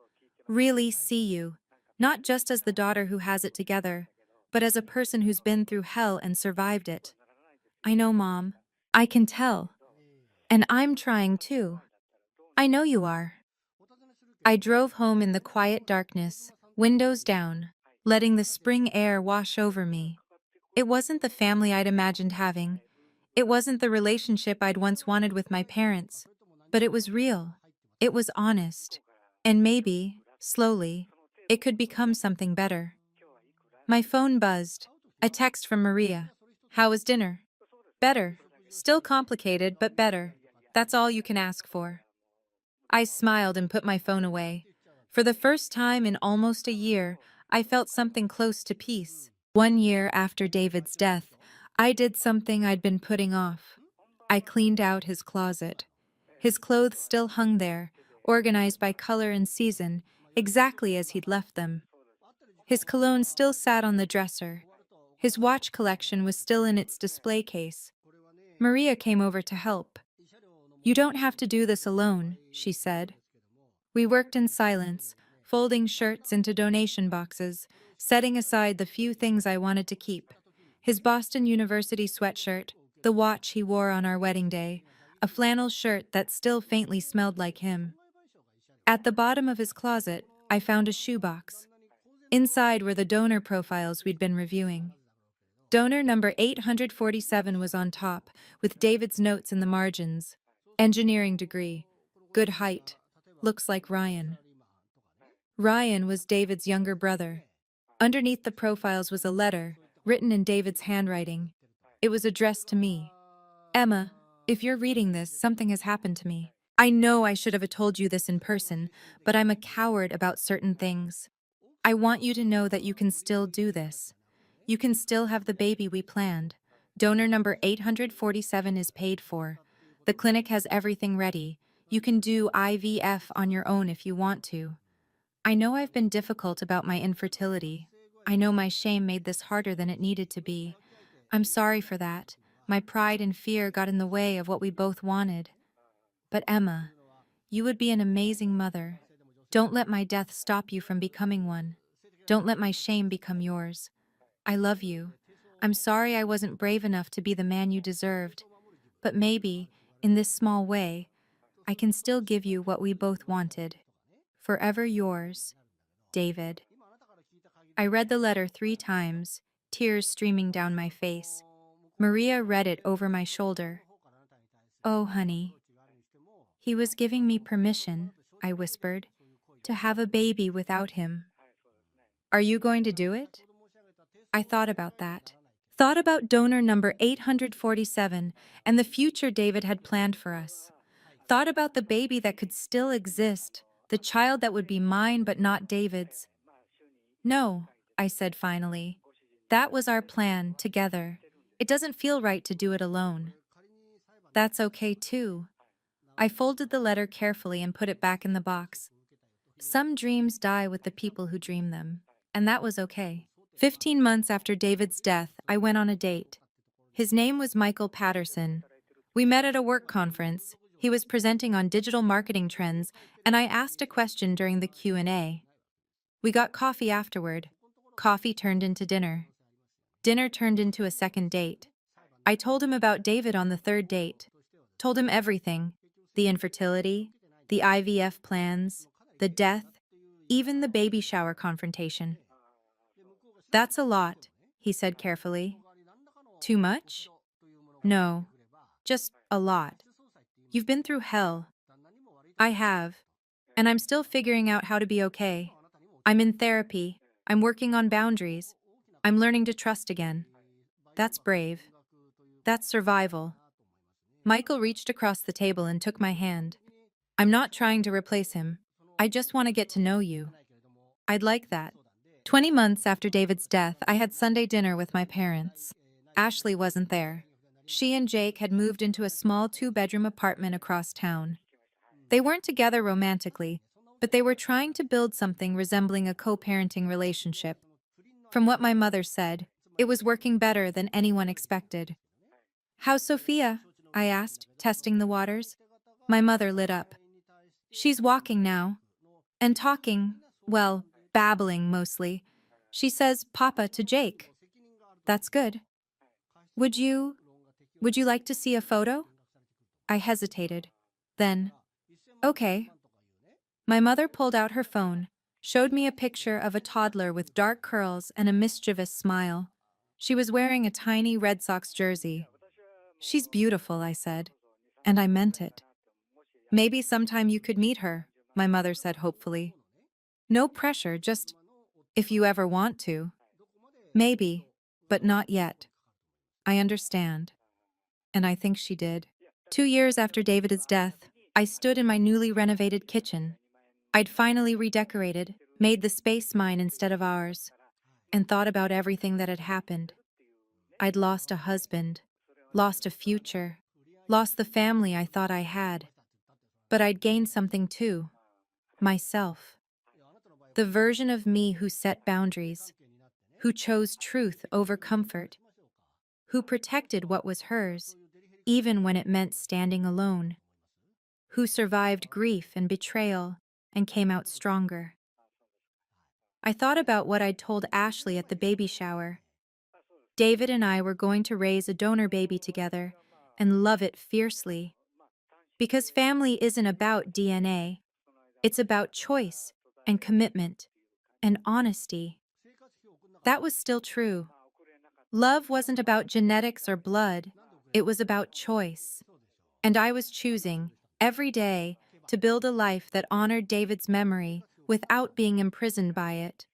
really see you, not just as the daughter who has it together, but as a person who's been through hell and survived it. I know, Mom. I can tell. And I'm trying too. I know you are." I drove home in the quiet darkness, windows down, letting the spring air wash over me. It wasn't the family I'd imagined having. It wasn't the relationship I'd once wanted with my parents. But it was real. It was honest. And maybe, slowly, it could become something better. My phone buzzed. A text from Maria. "How was dinner?" "Better. Still complicated, but better. That's all you can ask for." I smiled and put my phone away. For the first time in almost a year, I felt something close to peace. 1 year after David's death, I did something I'd been putting off. I cleaned out his closet. His clothes still hung there, organized by color and season, exactly as he'd left them. His cologne still sat on the dresser. His watch collection was still in its display case. Maria came over to help. "You don't have to do this alone," she said. We worked in silence, folding shirts into donation boxes, setting aside the few things I wanted to keep. His Boston University sweatshirt, the watch he wore on our wedding day, a flannel shirt that still faintly smelled like him. At the bottom of his closet, I found a shoebox. Inside were the donor profiles we'd been reviewing. Donor number 847 was on top, with David's notes in the margins. Engineering degree. Good height. Looks like Ryan. Ryan was David's younger brother. Underneath the profiles was a letter, written in David's handwriting. It was addressed to me. "Emma, if you're reading this, something has happened to me. I know I should have told you this in person, but I'm a coward about certain things. I want you to know that you can still do this. You can still have the baby we planned. Donor number 847 is paid for. The clinic has everything ready. You can do IVF on your own if you want to. I know I've been difficult about my infertility. I know my shame made this harder than it needed to be. I'm sorry for that. My pride and fear got in the way of what we both wanted. But Emma, you would be an amazing mother. Don't let my death stop you from becoming one. Don't let my shame become yours. I love you. I'm sorry I wasn't brave enough to be the man you deserved. But maybe, in this small way, I can still give you what we both wanted. Forever yours, David." I read the letter 3 times, tears streaming down my face. Maria read it over my shoulder. "Oh, honey." "He was giving me permission," I whispered, "to have a baby without him." "Are you going to do it?" I thought about that. Thought about donor number 847 and the future David had planned for us. Thought about the baby that could still exist, the child that would be mine but not David's. "No," I said finally. That was our plan, together. It doesn't feel right to do it alone. That's okay too. I folded the letter carefully and put it back in the box. Some dreams die with the people who dream them, and that was okay. 15 months after David's death, I went on a date. His name was Michael Patterson. We met at a work conference. He was presenting on digital marketing trends, and I asked a question during the Q&A. We got coffee afterward. Coffee turned into dinner. Dinner turned into a second date. I told him about David on the third date. Told him everything. The infertility, the IVF plans, the death, even the baby shower confrontation. That's a lot, he said carefully. Too much? No, just a lot. You've been through hell. I have. And I'm still figuring out how to be okay. I'm in therapy. I'm working on boundaries. I'm learning to trust again. That's brave. That's survival. Michael reached across the table and took my hand. I'm not trying to replace him. I just want to get to know you. I'd like that. 20 months after David's death, I had Sunday dinner with my parents. Ashley wasn't there. She and Jake had moved into a small 2-bedroom apartment across town. They weren't together romantically, but they were trying to build something resembling a co-parenting relationship. From what my mother said, it was working better than anyone expected. How's Sophia? I asked, testing the waters. My mother lit up. She's walking now. And talking, well, babbling mostly. She says Papa to Jake. That's good. Would you like to see a photo? I hesitated. Then, okay. My mother pulled out her phone, showed me a picture of a toddler with dark curls and a mischievous smile. She was wearing a tiny Red Sox jersey. She's beautiful, I said. And I meant it. Maybe sometime you could meet her, my mother said hopefully. No pressure, just if you ever want to. Maybe, but not yet. I understand. And I think she did. 2 years after David's death, I stood in my newly renovated kitchen. I'd finally redecorated, made the space mine instead of ours, and thought about everything that had happened. I'd lost a husband, lost a future, lost the family I thought I had. But I'd gained something too. Myself. The version of me who set boundaries, who chose truth over comfort, who protected what was hers, even when it meant standing alone, who survived grief and betrayal and came out stronger. I thought about what I'd told Ashley at the baby shower. David and I were going to raise a donor baby together and love it fiercely. Because family isn't about DNA, it's about choice and commitment and honesty. That was still true. Love wasn't about genetics or blood, it was about choice. And I was choosing, every day, to build a life that honored David's memory without being imprisoned by it.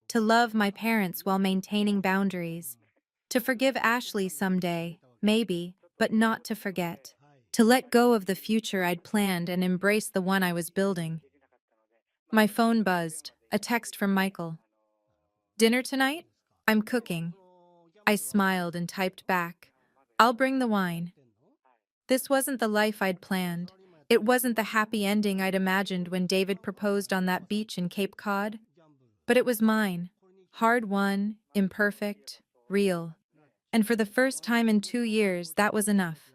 To love my parents while maintaining boundaries. To forgive Ashley someday, maybe, but not to forget. To let go of the future I'd planned and embrace the one I was building. My phone buzzed, a text from Michael. Dinner tonight? I'm cooking. I smiled and typed back. I'll bring the wine. This wasn't the life I'd planned. It wasn't the happy ending I'd imagined when David proposed on that beach in Cape Cod. But it was mine. Hard-won, imperfect, real. And for the first time in 2 years, that was enough.